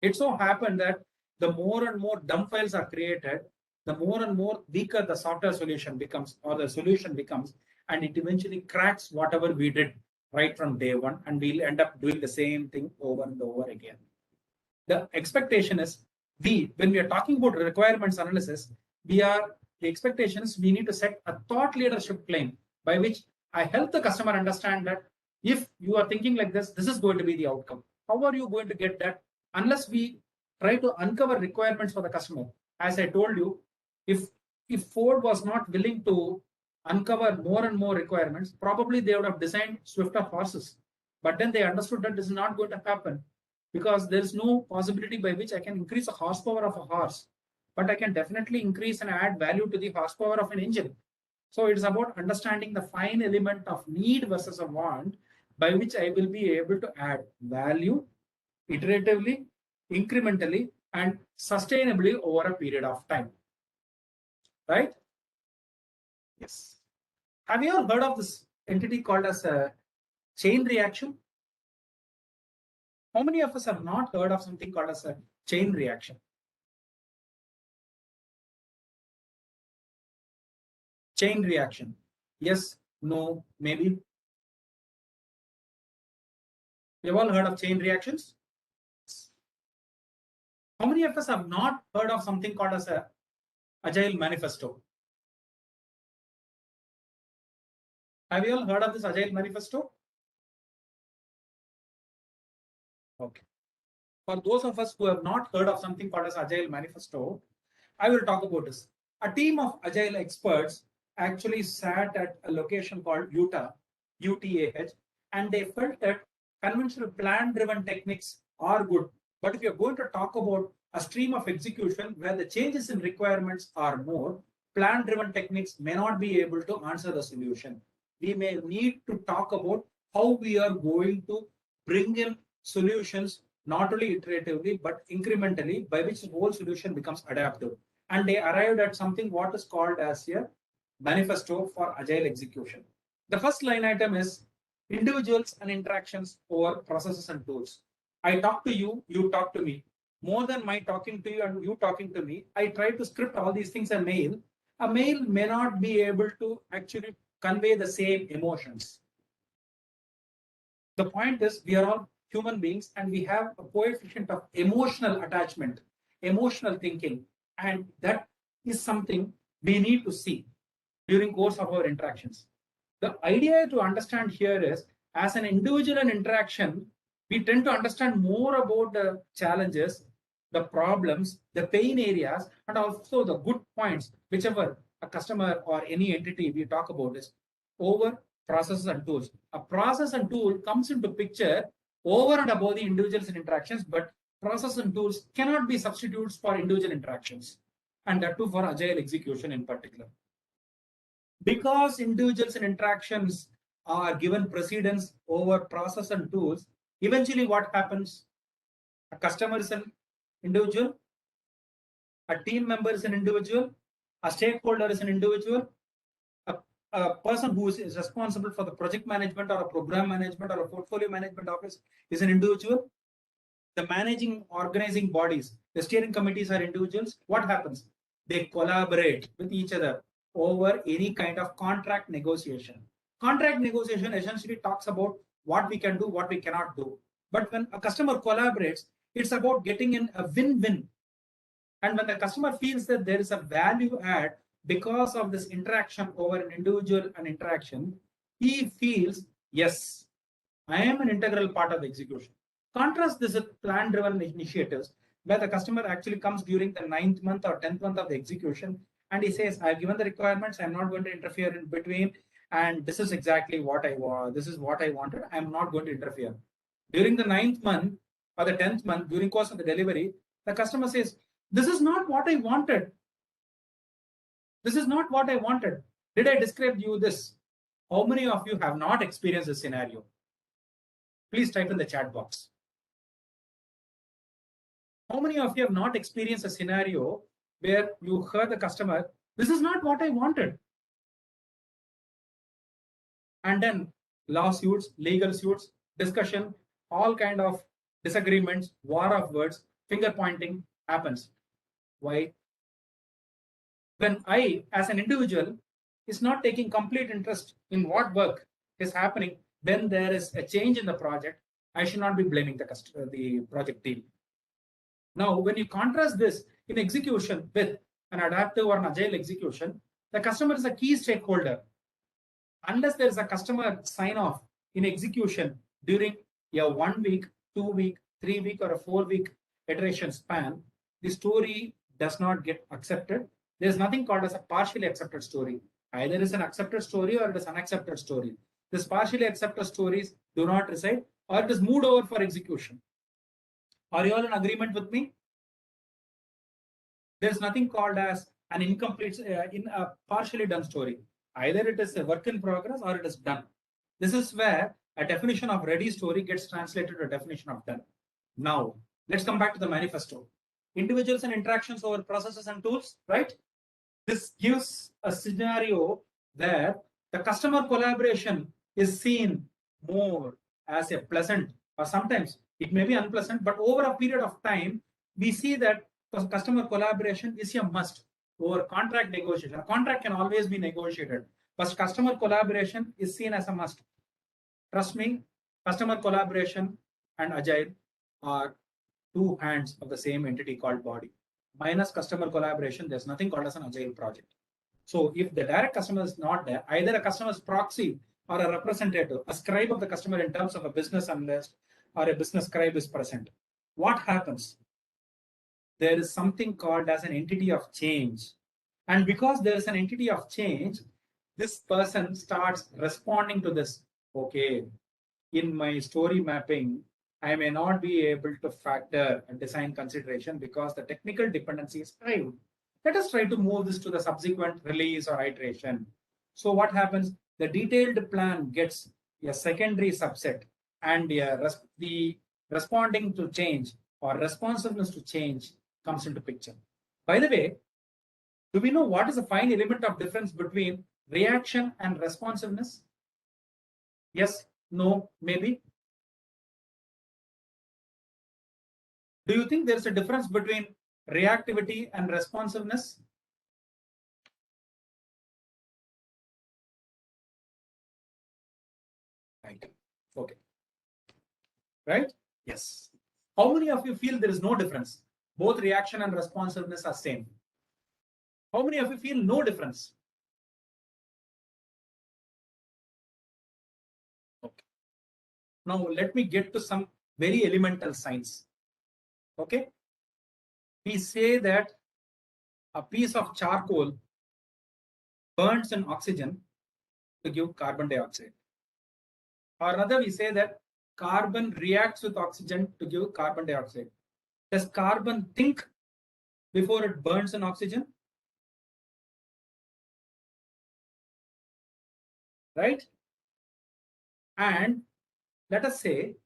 It so happened that the more and more dump files are created, the more and more weaker the software solution becomes, or the solution becomes, and it eventually cracks whatever we did right from day one, and we'll end up doing the same thing over and over again. The expectation is, when we are talking about requirements analysis, the expectation is we need to set a thought leadership plane by which I help the customer understand that if you are thinking like this, this is going to be the outcome. How are you going to get that? Unless we try to uncover requirements for the customer. As I told you, if Ford was not willing to uncover more and more requirements, probably they would have designed swifter horses. But then they understood that this is not going to happen, because there is no possibility by which I can increase the horsepower of a horse, but I can definitely increase and add value to the horsepower of an engine. So it is about understanding the fine element of need versus a want, by which I will be able to add value iteratively, incrementally, and sustainably over a period of time. Right? Yes. Have you all heard of this entity called as a chain reaction? How many of us have not heard of something called as a chain reaction? Chain reaction. Yes, no, maybe. You've all heard of chain reactions? How many of us have not heard of something called as a Agile manifesto? Have you all heard of this Agile manifesto? Okay. For those of us who have not heard of something called as Agile manifesto, I will talk about this. A team of Agile experts actually sat at a location called Utah, UTAH, and they felt that conventional plan-driven techniques are good. But if you're going to talk about a stream of execution where the changes in requirements are more, plan-driven techniques may not be able to answer the solution. We may need to talk about how we are going to bring in solutions not only iteratively, but incrementally, by which the whole solution becomes adaptive. And they arrived at something what is called as a manifesto for agile execution. The first line item is individuals and interactions over processes and tools. I talk to you, you talk to me. More than my talking to you and you talking to me, I try to script all these things in a mail. A mail may not be able to actually convey the same emotions. The point is, we are all human beings and we have a coefficient of emotional attachment, emotional thinking, and that is something we need to see during course of our interactions. The idea to understand here is, as an individual and interaction, we tend to understand more about the challenges, the problems, the pain areas, and also the good points, whichever a customer or any entity we talk about is over processes and tools. A process and tool comes into picture over and above the individuals and interactions, but process and tools cannot be substitutes for individual interactions, and that too for agile execution in particular. Because individuals and interactions are given precedence over process and tools, eventually what happens? A customer is an individual, a team member is an individual, a stakeholder is an individual, a person who is responsible for the project management or a program management or a portfolio management office is an individual. The managing organizing bodies, the steering committees are individuals. What happens? They collaborate with each other over any kind of contract negotiation. Contract negotiation essentially talks about what we can do, what we cannot do. But when a customer collaborates, it's about getting in a win-win. And when the customer feels that there is a value add because of this interaction over an individual and interaction, he feels, yes, I am an integral part of the execution. Contrast this with plan-driven initiatives, where the customer actually comes during the 9th month or 10th month of the execution, and he says, I've given the requirements, I'm not going to interfere in between, and this is exactly what I want. This is what I wanted. I'm not going to interfere. During the 9th month or the 10th month, during course of the delivery, the customer says, this is not what I wanted. This is not what I wanted. Did I describe you this? How many of you have not experienced this scenario? Please type in the chat box. How many of you have not experienced a scenario where you heard the customer, this is not what I wanted? And then lawsuits, legal suits, discussion, all kind of disagreements, war of words, finger pointing happens. Why? When I, as an individual, is not taking complete interest in what work is happening, when there is a change in the project, I should not be blaming the project team. Now, when you contrast this in execution with an adaptive or an agile execution, the customer is a key stakeholder. Unless there is a customer sign off in execution during a 1 week, 2 week, 3 week, or a 4 week iteration span, the story does not get accepted. There's nothing called as a partially accepted story. Either it's an accepted story or it is an unaccepted story. These partially accepted stories do not reside, or it is moved over for execution. Are you all in agreement with me? There's nothing called as an incomplete, in a partially done story. Either it is a work in progress or it is done. This is where a definition of ready story gets translated to a definition of done. Now, let's come back to the manifesto. Individuals and interactions over processes and tools, right? This gives a scenario where the customer collaboration is seen more as a pleasant, or sometimes it may be unpleasant, but over a period of time, we see that customer collaboration is a must over contract negotiation. A contract can always be negotiated, but customer collaboration is seen as a must. Trust me, customer collaboration and agile are two hands of the same entity called body. Minus customer collaboration, there's nothing called as an agile project. So if the direct customer is not there, either a customer's proxy or a representative, a scribe of the customer in terms of a business analyst or a business scribe is present, what happens? There is something called as an entity of change. And because there is an entity of change, this person starts responding to this. Okay, in my story mapping, I may not be able to factor a design consideration because the technical dependency is high. Let us try to move this to the subsequent release or iteration. So what happens? The detailed plan gets a secondary subset, and the responding to change or responsiveness to change comes into picture. By the way, do we know what is the fine element of difference between reaction and responsiveness? Yes, no, maybe. Do you think there's a difference between reactivity and responsiveness? Right. Okay. Right? Yes. How many of you feel there is no difference? Both reaction and responsiveness are same. How many of you feel no difference? Okay. Now let me get to some very elemental science. Okay. We say that a piece of charcoal burns in oxygen to give carbon dioxide. Or rather, we say that carbon reacts with oxygen to give carbon dioxide. Does carbon think before it burns in oxygen? Right? And let us say,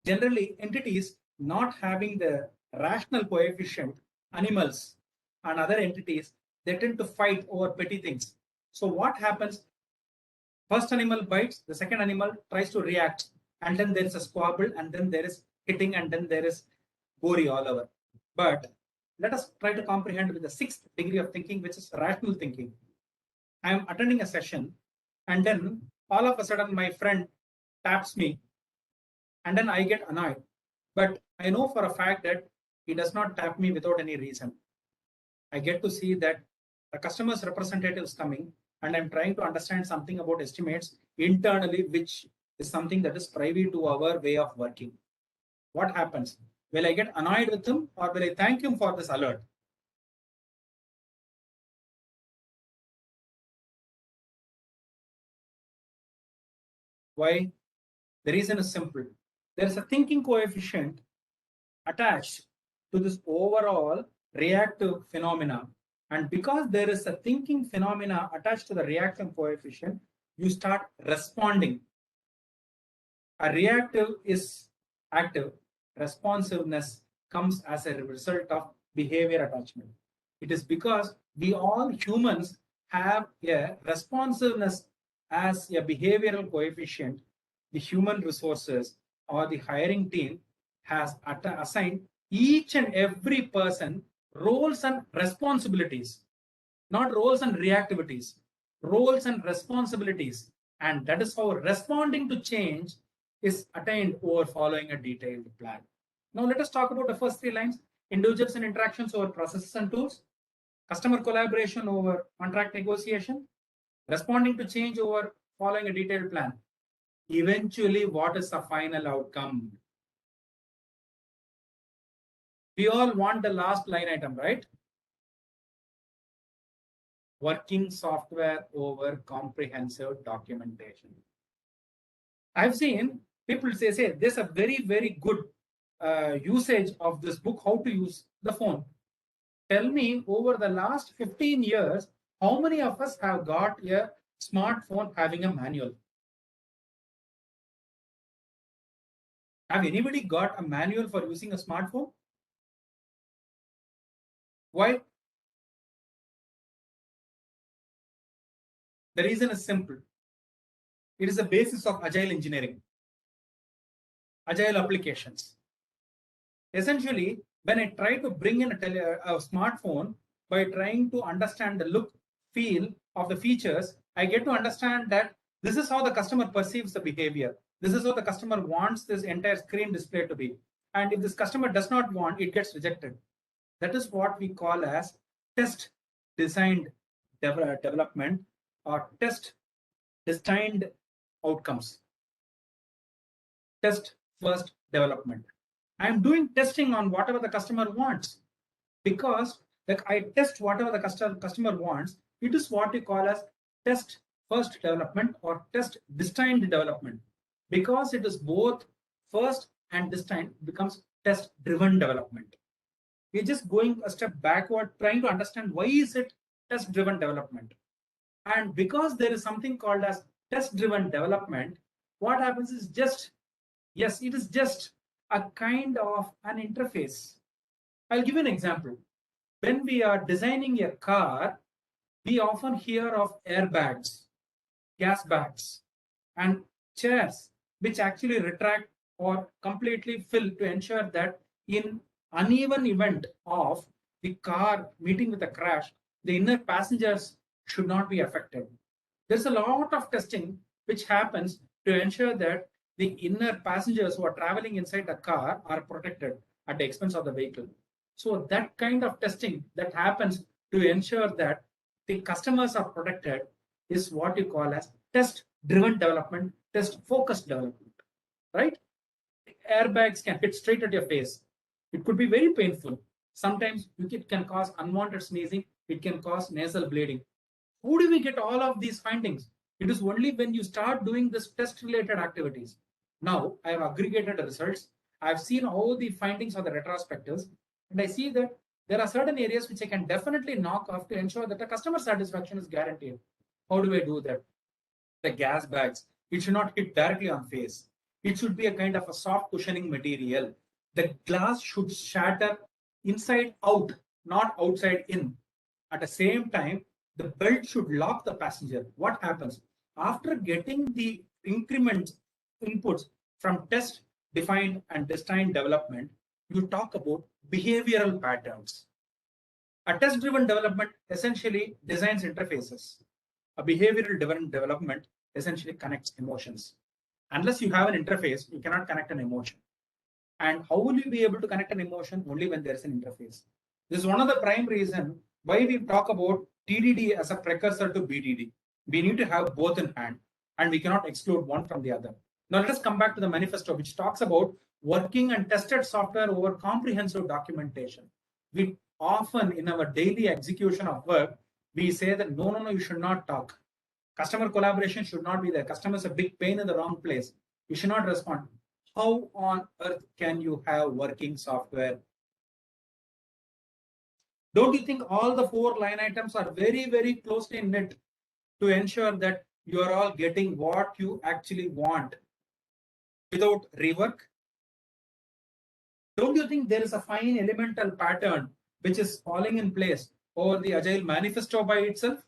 generally, entities not having the rational coefficient, animals and other entities, they tend to fight over petty things. So what happens? First animal bites, the second animal tries to react, and then there is a squabble, and then there is hitting, and then there is gory all over. But let us try to comprehend with the 6th degree of thinking, which is rational thinking. I am attending a session, and then all of a sudden my friend taps me, and then I get annoyed. But I know for a fact that he does not tap me without any reason. I get to see that the customer's representative is coming, and I'm trying to understand something about estimates internally, which is something that is private to our way of working. What happens? Will I get annoyed with him, or will I thank him for this alert? Why? The reason is simple. There is a thinking coefficient attached to this overall reactive phenomena. And because there is a thinking phenomena attached to the reaction coefficient, you start responding. A reactive is active. Responsiveness comes as a result of behavior attachment. It is because we all humans have a responsiveness as a behavioral coefficient. The human resources or the hiring team has assigned each and every person roles and responsibilities, not roles and reactivities, roles and responsibilities. And that is how responding to change is attained over following a detailed plan. Now let us talk about the first 3 lines: individuals and interactions over processes and tools, customer collaboration over contract negotiation, responding to change over following a detailed plan. Eventually, what is the final outcome? We all want the last line item, right? Working software over comprehensive documentation. I've seen people say there's a very, very good usage of this book, how to use the phone. Tell me, over the last 15 years, how many of us have got a smartphone having a manual? Have anybody got a manual for using a smartphone? Why? The reason is simple. It is the basis of agile engineering, agile applications. Essentially, when I try to bring in a smartphone by trying to understand the look, feel of the features, I get to understand that this is how the customer perceives the behavior. This is how the customer wants this entire screen display to be. And if this customer does not want, it gets rejected. That is what we call as test designed development or test designed outcomes. Test first development. I'm doing testing on whatever the customer wants, because I test whatever the customer wants. It is what we call as test first development or test designed development. Because it is both first and designed, becomes test driven development. We're just going a step backward, trying to understand why is it test driven development. And because there is something called as test driven development, what happens is just Yes, it is just a kind of an interface. I'll give you an example. When we are designing a car, we often hear of airbags, gas bags, and chairs which actually retract or completely fill to ensure that in uneven event of the car meeting with a crash, the inner passengers should not be affected. There's a lot of testing which happens to ensure that the inner passengers who are traveling inside the car are protected at the expense of the vehicle. So that kind of testing that happens to ensure that the customers are protected is what you call as test driven development, test focused development, right? Airbags can hit straight at your face. It could be very painful. Sometimes it can cause unwanted sneezing. It can cause nasal bleeding. How do we get all of these findings? It is only when you start doing this test related activities. Now I have aggregated the results. I've seen all the findings of the retrospectives, and I see that there are certain areas which I can definitely knock off to ensure that the customer satisfaction is guaranteed. How do I do that? The gas bags, it should not hit directly on face. It should be a kind of a soft cushioning material. The glass should shatter inside out, not outside in. At the same time, the belt should lock the passenger. What happens? After getting the increments, inputs from test, defined, and design development, you talk about behavioral patterns. A test-driven development essentially designs interfaces. A behavioral driven development essentially connects emotions. Unless you have an interface, you cannot connect an emotion. And how will you be able to connect an emotion? Only when there is an interface. This is one of the prime reasons why we talk about TDD as a precursor to BDD. We need to have both in hand, and we cannot exclude one from the other. Now let us come back to the manifesto, which talks about working and tested software over comprehensive documentation. We often, in our daily execution of work, we say that no, you should not talk. Customer collaboration should not be there. Customer is a big pain in the wrong place. You should not respond. How on earth can you have working software? Don't you think all the 4 line items are very, very closely knit to ensure that you are all getting what you actually want without rework? Don't you think there is a fine elemental pattern which is falling in place over the Agile manifesto by itself?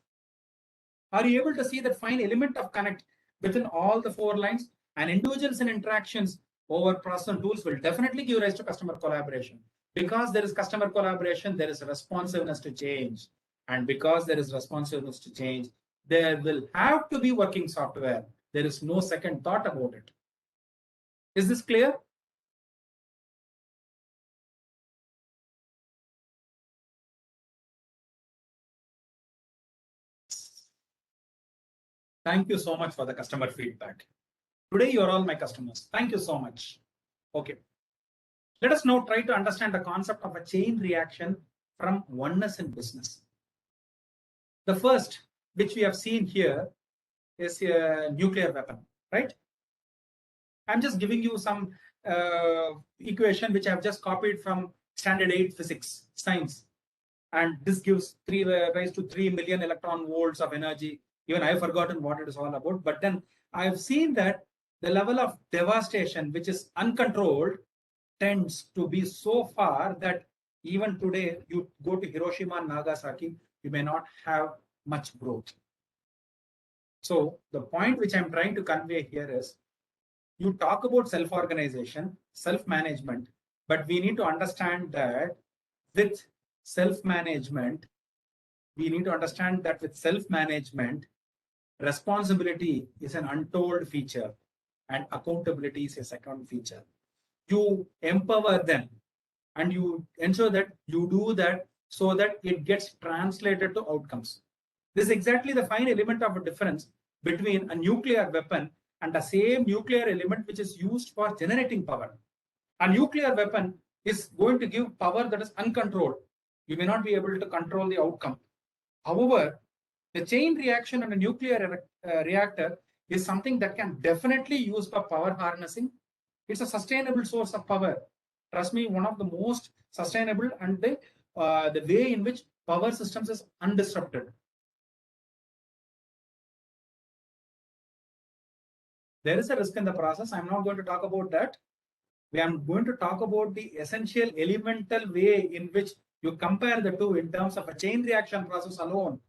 Are you able to see that fine element of connect within all the 4 lines? And individuals and interactions over process and tools will definitely give rise to customer collaboration. Because there is customer collaboration, there is responsiveness to change. And because there is responsiveness to change, there will have to be working software. There is no second thought about it. Is this clear? Thank you so much for the customer feedback. Today, you are all my customers. Thank you so much. Okay. Let us now try to understand the concept of a chain reaction from oneness in business. The first, which we have seen here, is a nuclear weapon, right? I'm just giving you some equation which I've just copied from standard 8 physics, science. And this gives rise to 3 million electron volts of energy. Even I've forgotten what it is all about. But then I've seen that the level of devastation, which is uncontrolled, tends to be so far that even today, you go to Hiroshima and Nagasaki, you may not have much growth. So the point which I'm trying to convey here is, you talk about self-organization, self-management, but we need to understand that with self-management, responsibility is an untold feature and accountability is a second feature. You empower them and you ensure that you do that so that it gets translated to outcomes. This is exactly the fine element of a difference between a nuclear weapon and the same nuclear element which is used for generating power. A nuclear weapon is going to give power that is uncontrolled. You may not be able to control the outcome. However, the chain reaction on a nuclear reactor is something that can definitely use for power harnessing. It's a sustainable source of power. Trust me, one of the most sustainable, and the way in which power systems is undisrupted. There is a risk in the process. I'm not going to talk about that. We are going to talk about the essential elemental way in which you compare the two in terms of a chain reaction process alone.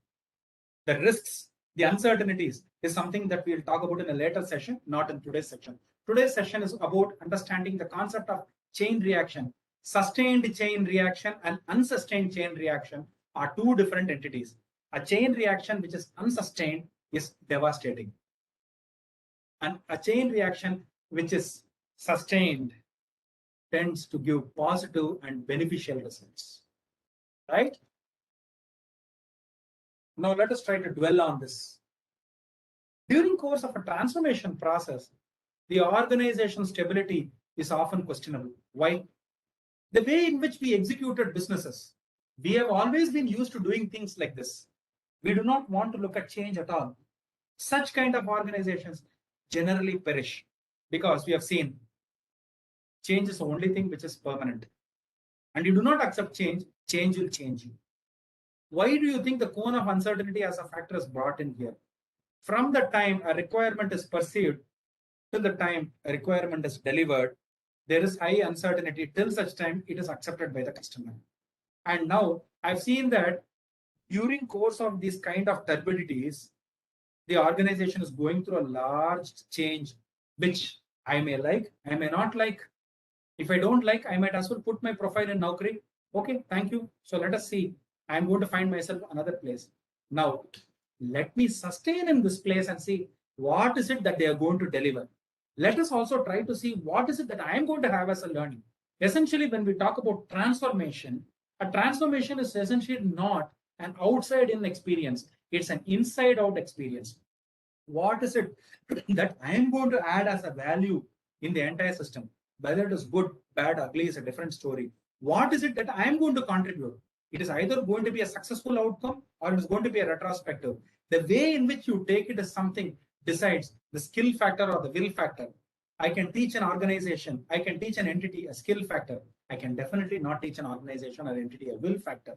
The risks, the uncertainties is something that we'll talk about in a later session, not in today's section. Today's session is about understanding the concept of chain reaction. Sustained chain reaction and unsustained chain reaction are two different entities. A chain reaction which is unsustained is devastating. And a chain reaction which is sustained tends to give positive and beneficial results. Right? Now let us try to dwell on this. During course of a transformation process, the organization stability is often questionable. Why? The way in which we executed businesses, we have always been used to doing things like this. We do not want to look at change at all. Such kind of organizations generally perish because we have seen change is the only thing which is permanent. And you do not accept change, change will change you. Why do you think the cone of uncertainty as a factor is brought in here? From the time a requirement is perceived till the time a requirement is delivered, there is high uncertainty till such time it is accepted by the customer. And now I've seen that during course of these kind of turbidities, the organization is going through a large change, which I may like, I may not like. If I don't like, I might as well put my profile in Naukri. Okay, thank you. So let us see. I'm going to find myself another place. Now, let me sustain in this place and see what is it that they are going to deliver. Let us also try to see what is it that I am going to have as a learning. Essentially, when we talk about transformation, a transformation is essentially not an outside-in experience. It's an inside-out experience. What is it that I am going to add as a value in the entire system? Whether it is good, bad, ugly is a different story. What is it that I am going to contribute? It is either going to be a successful outcome or it is going to be a retrospective. The way in which you take it is something decides the skill factor or the will factor. I can teach an organization, I can teach an entity a skill factor. I can definitely not teach an organization or entity a will factor.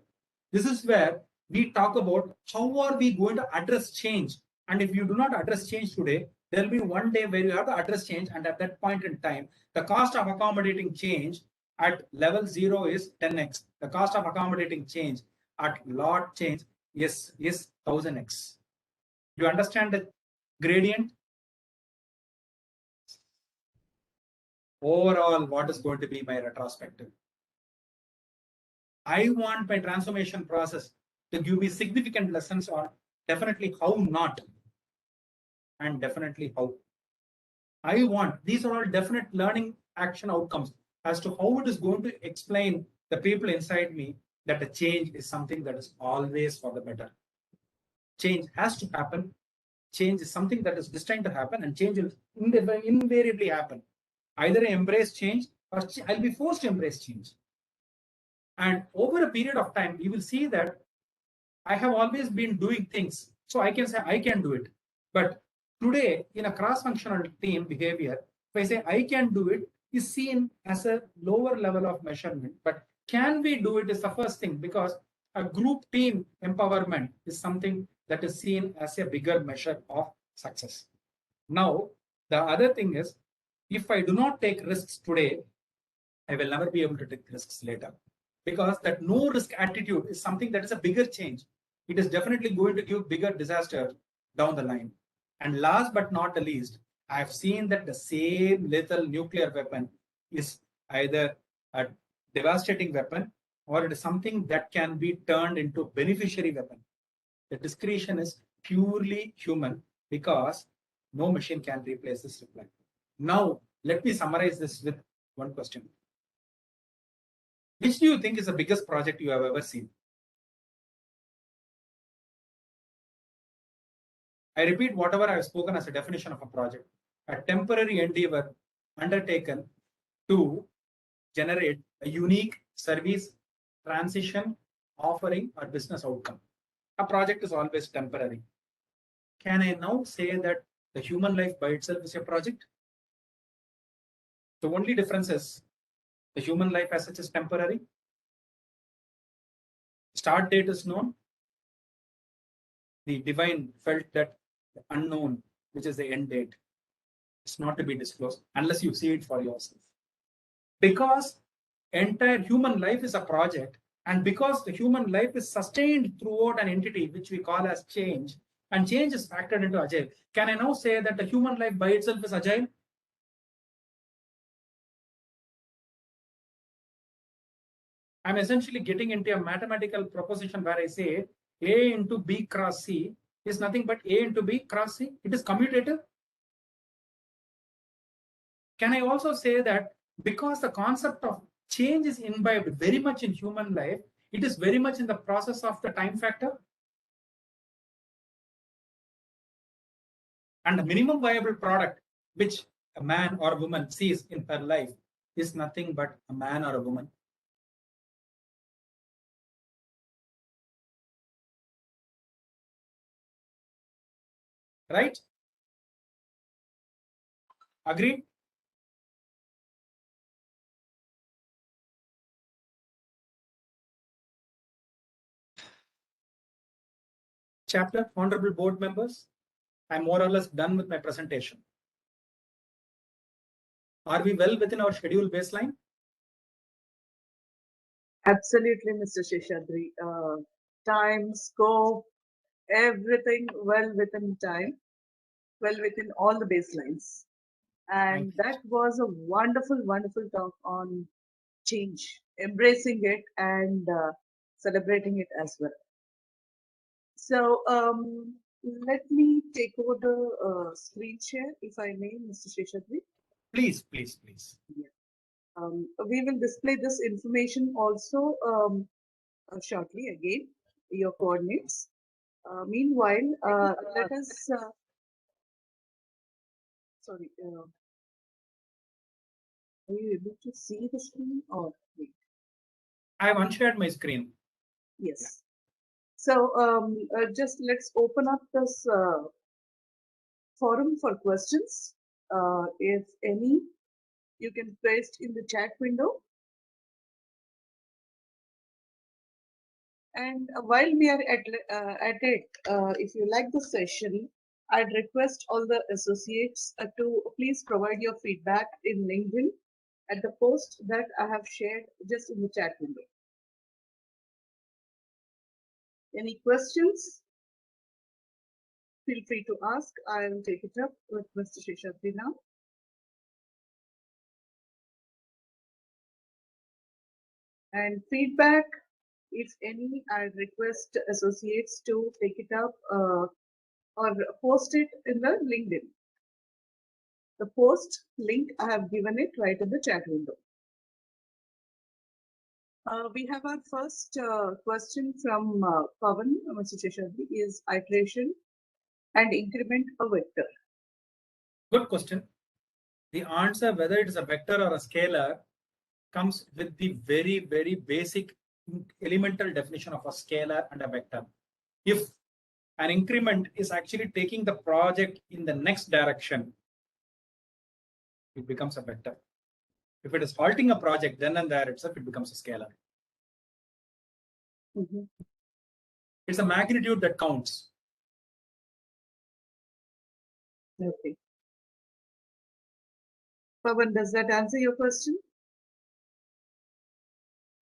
This is where we talk about how are we going to address change. And if you do not address change today, there will be one day where you have to address change. And at that point in time, the cost of accommodating change at level 0 is 10x. The cost of accommodating change at lot change is 1000x. Do you understand the gradient? Overall, what is going to be my retrospective? I want my transformation process to give me significant lessons on definitely how not and definitely how. I want, these are all definite learning action outcomes as to how it is going to explain the people inside me that the change is something that is always for the better. Change has to happen. Change is something that is destined to happen, and change will invariably happen. Either I embrace change or I'll be forced to embrace change. And over a period of time, you will see that I have always been doing things. So I can say I can do it. But today, in a cross-functional team behavior, if I say I can do it, is seen as a lower level of measurement. But can we do it is the first thing, because a group team empowerment is something that is seen as a bigger measure of success. Now, the other thing is, if I do not take risks today, I will never be able to take risks later. Because that no risk attitude is something that is a bigger change. It is definitely going to give bigger disaster down the line. And last but not the least, I have seen that the same lethal nuclear weapon is either a devastating weapon or it is something that can be turned into beneficiary weapon. The discretion is purely human because no machine can replace this reply. Now, let me summarize this with one question. Which do you think is the biggest project you have ever seen? I repeat whatever I have spoken as a definition of a project. A temporary endeavor undertaken to generate a unique service, transition, offering, or business outcome. A project is always temporary. Can I now say that the human life by itself is a project? The only difference is the human life as such is temporary. Start date is known. The divine felt that the unknown, which is the end date. It's not to be disclosed unless you see it for yourself. Because entire human life is a project, and because the human life is sustained throughout an entity which we call as change, and change is factored into Agile, can I now say that the human life by itself is Agile? I'm essentially getting into a mathematical proposition where I say A into B cross C is nothing but A into B cross C. It is commutative. Can I also say that because the concept of change is imbibed very much in human life, it is very much in the process of the time factor? And the minimum viable product which a man or a woman sees in her life is nothing but a man or a woman. Right? Agreed? Chapter, honorable board members, I'm more or less done with my presentation. Are we well within our schedule baseline? Absolutely, Mr. Sheshadri. Time, scope, everything well within time, well within all the baselines. And that was a wonderful, wonderful talk on change, embracing it and celebrating it as well. So let me take over the screen share, if I may, Mr. Sheshadri. Please, please, please. Yeah. We will display this information also shortly again, your coordinates. Meanwhile, let us, sorry, are you able to see the screen or wait? I have unshared my screen. Yes. So just let's open up this forum for questions. If any, you can paste in the chat window. And while we are at it, if you like the session, I'd request all the associates to please provide your feedback in LinkedIn at the post that I have shared just in the chat window. Any questions? Feel free to ask. I will take it up with Mr. Sheshadri now. And feedback, if any, I request associates to take it up or post it in the LinkedIn. The post link, I have given it right in the chat window. We have our first question from Pavan, Mr. Sheshadri, is iteration and increment a vector? Good question. The answer, whether it is a vector or a scalar, comes with the very, very basic elemental definition of a scalar and a vector. If an increment is actually taking the project in the next direction, it becomes a vector. If it is halting a project, then and there itself, it becomes a scalar. Mm-hmm. It's a magnitude that counts. Okay. Pavan, does that answer your question?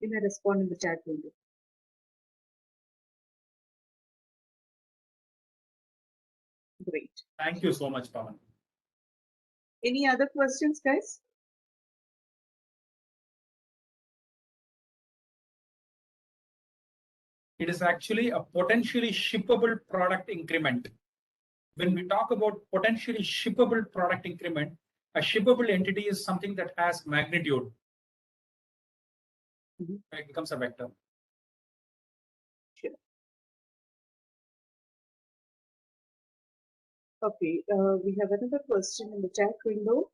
You may respond in the chat window. Great. Thank you so much, Pavan. Any other questions, guys? It is actually a potentially shippable product increment. When we talk about potentially shippable product increment, a shippable entity is something that has magnitude. Mm-hmm. It becomes a vector. Sure. Okay, we have another question in the chat window.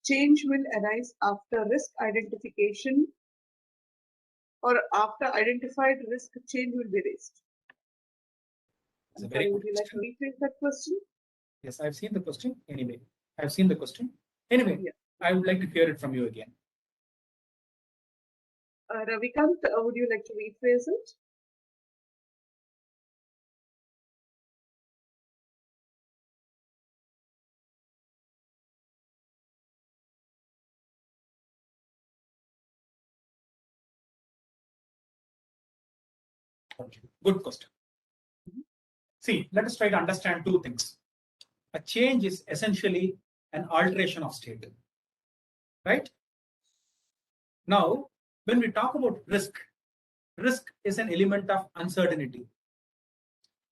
Change will arise after risk identification or after identified risk, change will be raised. It's a I'm very sorry, good would you like to rephrase that question? Yes, I've seen the question. Anyway, I've seen the question. Anyway, Yeah. I would like to hear it from you again. Ravikant, would you like to rephrase it? Okay. Good question. See, let us try to understand two things. A change is essentially an alteration of state, right? Now, when we talk about risk, risk is an element of uncertainty.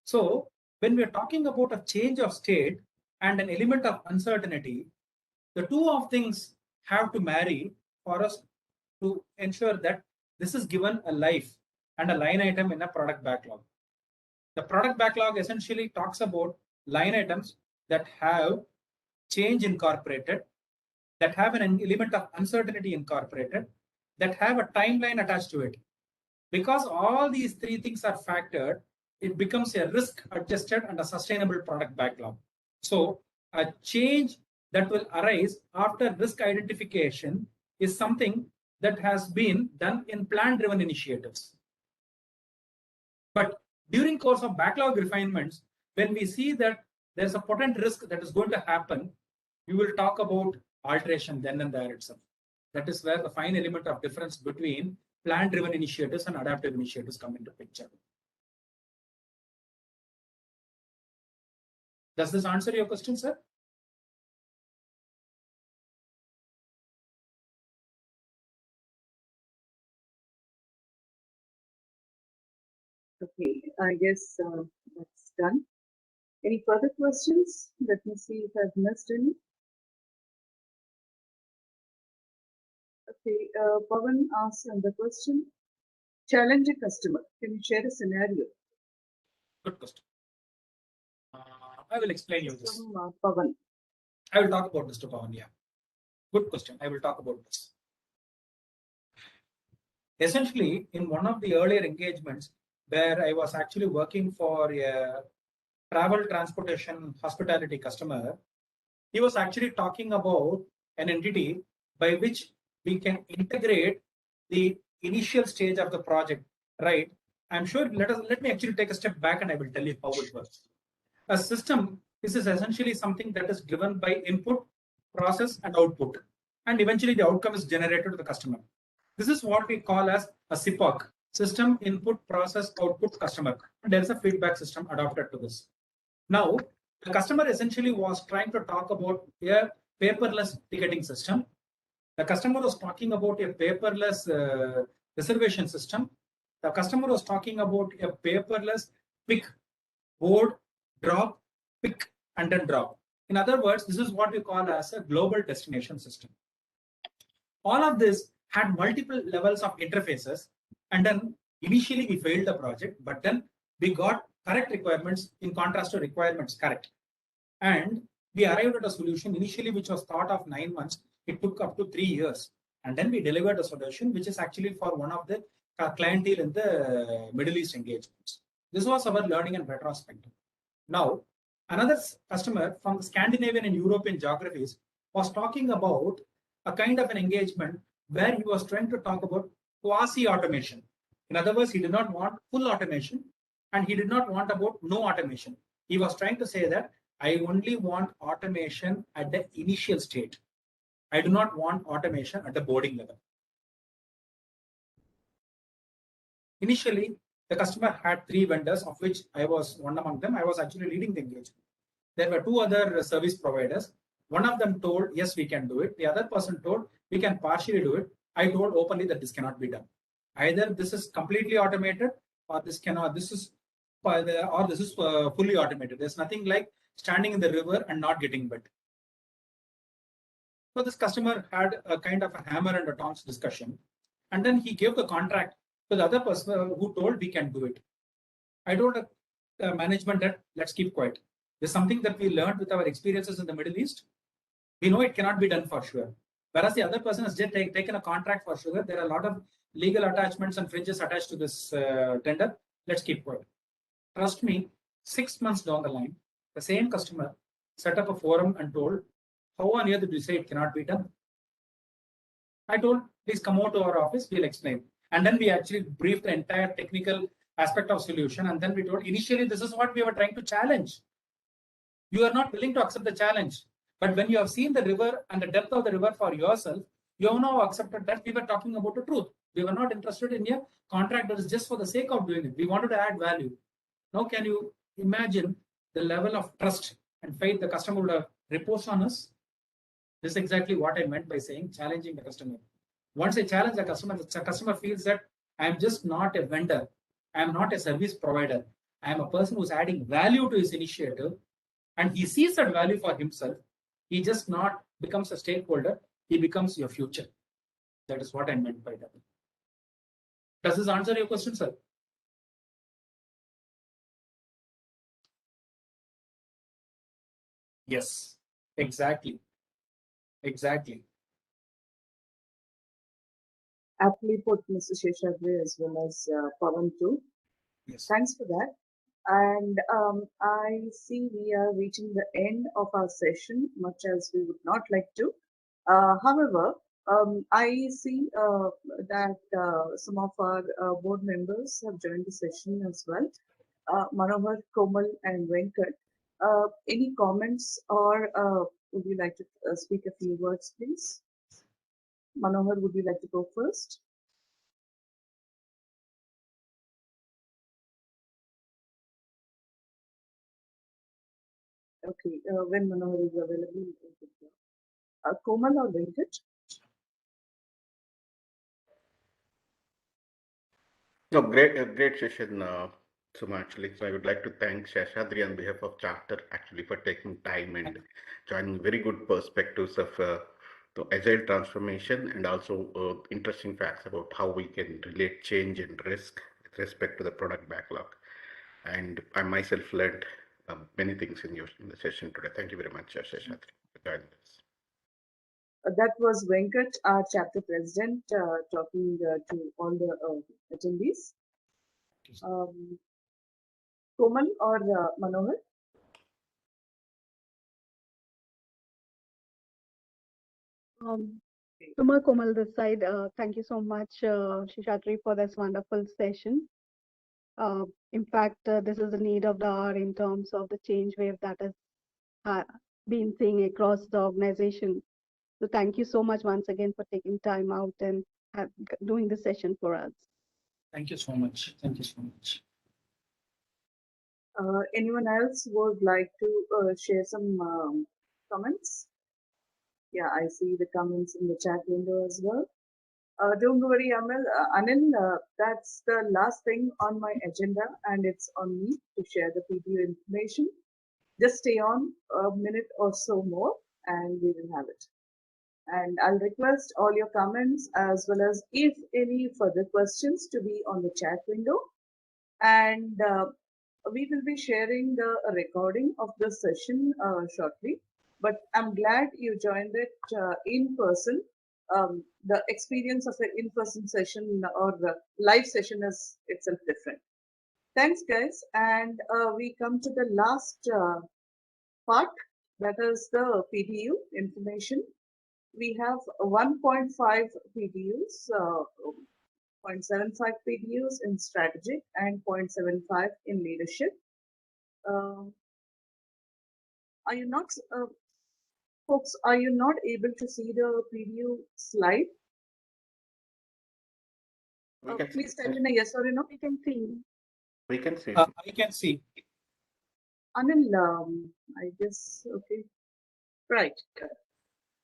So, when we are talking about a change of state and an element of uncertainty, the two of things have to marry for us to ensure that this is given a life and a line item in a product backlog. The product backlog essentially talks about line items that have change incorporated, that have an element of uncertainty incorporated, that have a timeline attached to it. Because all these three things are factored, it becomes a risk adjusted and a sustainable product backlog. So a change that will arise after risk identification is something that has been done in plan driven initiatives. But during course of backlog refinements, when we see that there's a potent risk that is going to happen, we will talk about alteration then and there itself. That is where the fine element of difference between plan driven initiatives and adaptive initiatives come into picture. Does this answer your question, sir? Okay, I guess that's done. Any further questions? Let me see if I've missed any. Okay, Pawan asked another question. Challenge a customer. Can you share a scenario? Good question. I will explain you this. From Pawan. I will talk about this to Pawan. Yeah. Good question. I will talk about this. Essentially, in one of the earlier engagements where I was actually working for a travel transportation hospitality customer, he was actually talking about an entity by which we can integrate the initial stage of the project, right? I'm sure, let me actually take a step back and I will tell you how it works. A system, this is essentially something that is driven by input, process, and output. And eventually the outcome is generated to the customer. This is what we call as a SIPOC, system, input, process, output, customer. And there is a feedback system adapted to this. Now, the customer essentially was trying to talk about a paperless ticketing system. The customer was talking about a paperless reservation system. The customer was talking about a paperless pick, board, drop, pick, and then drop. In other words, this is what we call as a global destination system. All of this had multiple levels of interfaces, and then initially we failed the project, but then we got correct requirements in contrast to requirements correct. And we arrived at a solution initially which was thought of 9 months. It took up to 3 years. And then we delivered a solution which is actually for one of the clientele in the Middle East engagements. This was our learning and retrospective. Now, another customer from the Scandinavian and European geographies was talking about a kind of an engagement where he was trying to talk about quasi-automation. In other words, he did not want full automation and he did not want about no automation. He was trying to say that I only want automation at the initial state. I do not want automation at the boarding level. Initially, the customer had 3 vendors, of which I was one among them. I was actually leading the engagement. There were 2 other service providers. One of them told, yes, we can do it. The other person told, we can partially do it. I told openly that this cannot be done. Either this is completely automated or this cannot, this is fully automated. There's nothing like standing in the river and not getting wet. So this customer had a kind of a hammer and a tongs discussion. And then he gave the contract to the other person who told we can do it. I told the management that let's keep quiet. There's something that we learned with our experiences in the Middle East. We know it cannot be done for sure. Whereas the other person has just taken a contract for sure. There are a lot of legal attachments and fringes attached to this tender. Let's keep quiet. Trust me, 6 months down the line, the same customer set up a forum and told, how on earth did you say it cannot be done? I told, please come out to our office, we'll explain. And then we actually briefed the entire technical aspect of solution. And then we told, initially, this is what we were trying to challenge. You are not willing to accept the challenge. But when you have seen the river and the depth of the river for yourself, you have now accepted that we were talking about the truth. We were not interested in a contract that is just for the sake of doing it. We wanted to add value. Now, can you imagine the level of trust and faith the customer would have reposed on us? This is exactly what I meant by saying challenging the customer. Once I challenge the customer feels that I am just not a vendor. I am not a service provider. I am a person who's adding value to his initiative, and he sees that value for himself. He just not becomes a stakeholder. He becomes your future. That is what I meant by that. Does this answer your question, sir? Yes, exactly. Exactly. Aptly put, Mr. Sheshadri, as well as Pawan too. Yes. Thanks for that. And I see we are reaching the end of our session, much as we would not like to. However, I see that some of our board members have joined the session as well. Manohar, Komal, and Venkat. Any comments, or would you like to speak a few words, please? Manohar, would you like to go first? Okay, when Manohar is available, Komal or Venkat? No, great session, Suma, actually. So I would like to thank Sheshadri on behalf of Charter actually for taking time and joining very good perspectives of the agile transformation and also interesting facts about how we can relate change and risk with respect to the product backlog. And I myself learned many things in the session today. Thank you very much, Sheshadri, for joining us. That was Venkat, our chapter president, talking to all the attendees. Komal or Manohar? Suma Komal this side. Thank you so much, Sheshadri, for this wonderful session. In fact, this is the need of the hour in terms of the change wave that has been seen across the organization. So thank you so much once again for taking time out and doing the session for us. Thank you so much. Thank you so much. Anyone else would like to share some comments? Yeah, I see the comments in the chat window as well. Don't worry, Anil, that's the last thing on my agenda, and it's on me to share the PDU information. Just stay on a minute or so more, and we will have it. And I'll request all your comments as well as if any further questions to be on the chat window. And we will be sharing the recording of the session shortly. But I'm glad you joined it in person. The experience of an in-person session or the live session is itself different. Thanks, guys. And we come to the last part, that is the PDU information. We have 1.5 PDUs, 0.75 PDUs in strategic and 0.75 in leadership. Are you not, folks, are you not able to see the PDU slide? Please type in a yes or a no. We can see. We can see. I can see. Anil, I guess, okay. Right.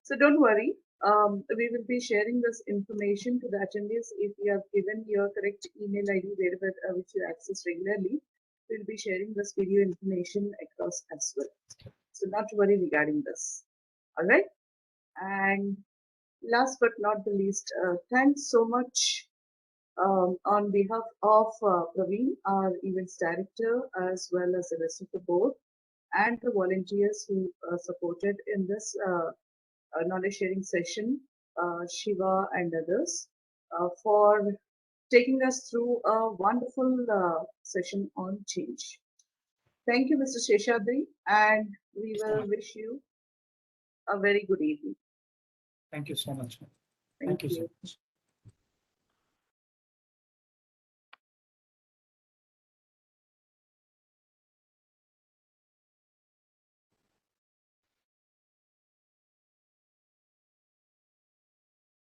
So don't worry. We will be sharing this information to the attendees. If you have given your correct email ID wherever which you access regularly, we'll be sharing this video information across as well. So not to worry regarding this. All right. And last but not the least, thanks so much on behalf of Praveen, our events director, as well as the rest of the board and the volunteers who supported in this knowledge sharing session, Shiva and others, for taking us through a wonderful session on change. Thank you, Mr. Sheshadri, and we will wish you a very good evening. Thank you so much. Thank you. So much.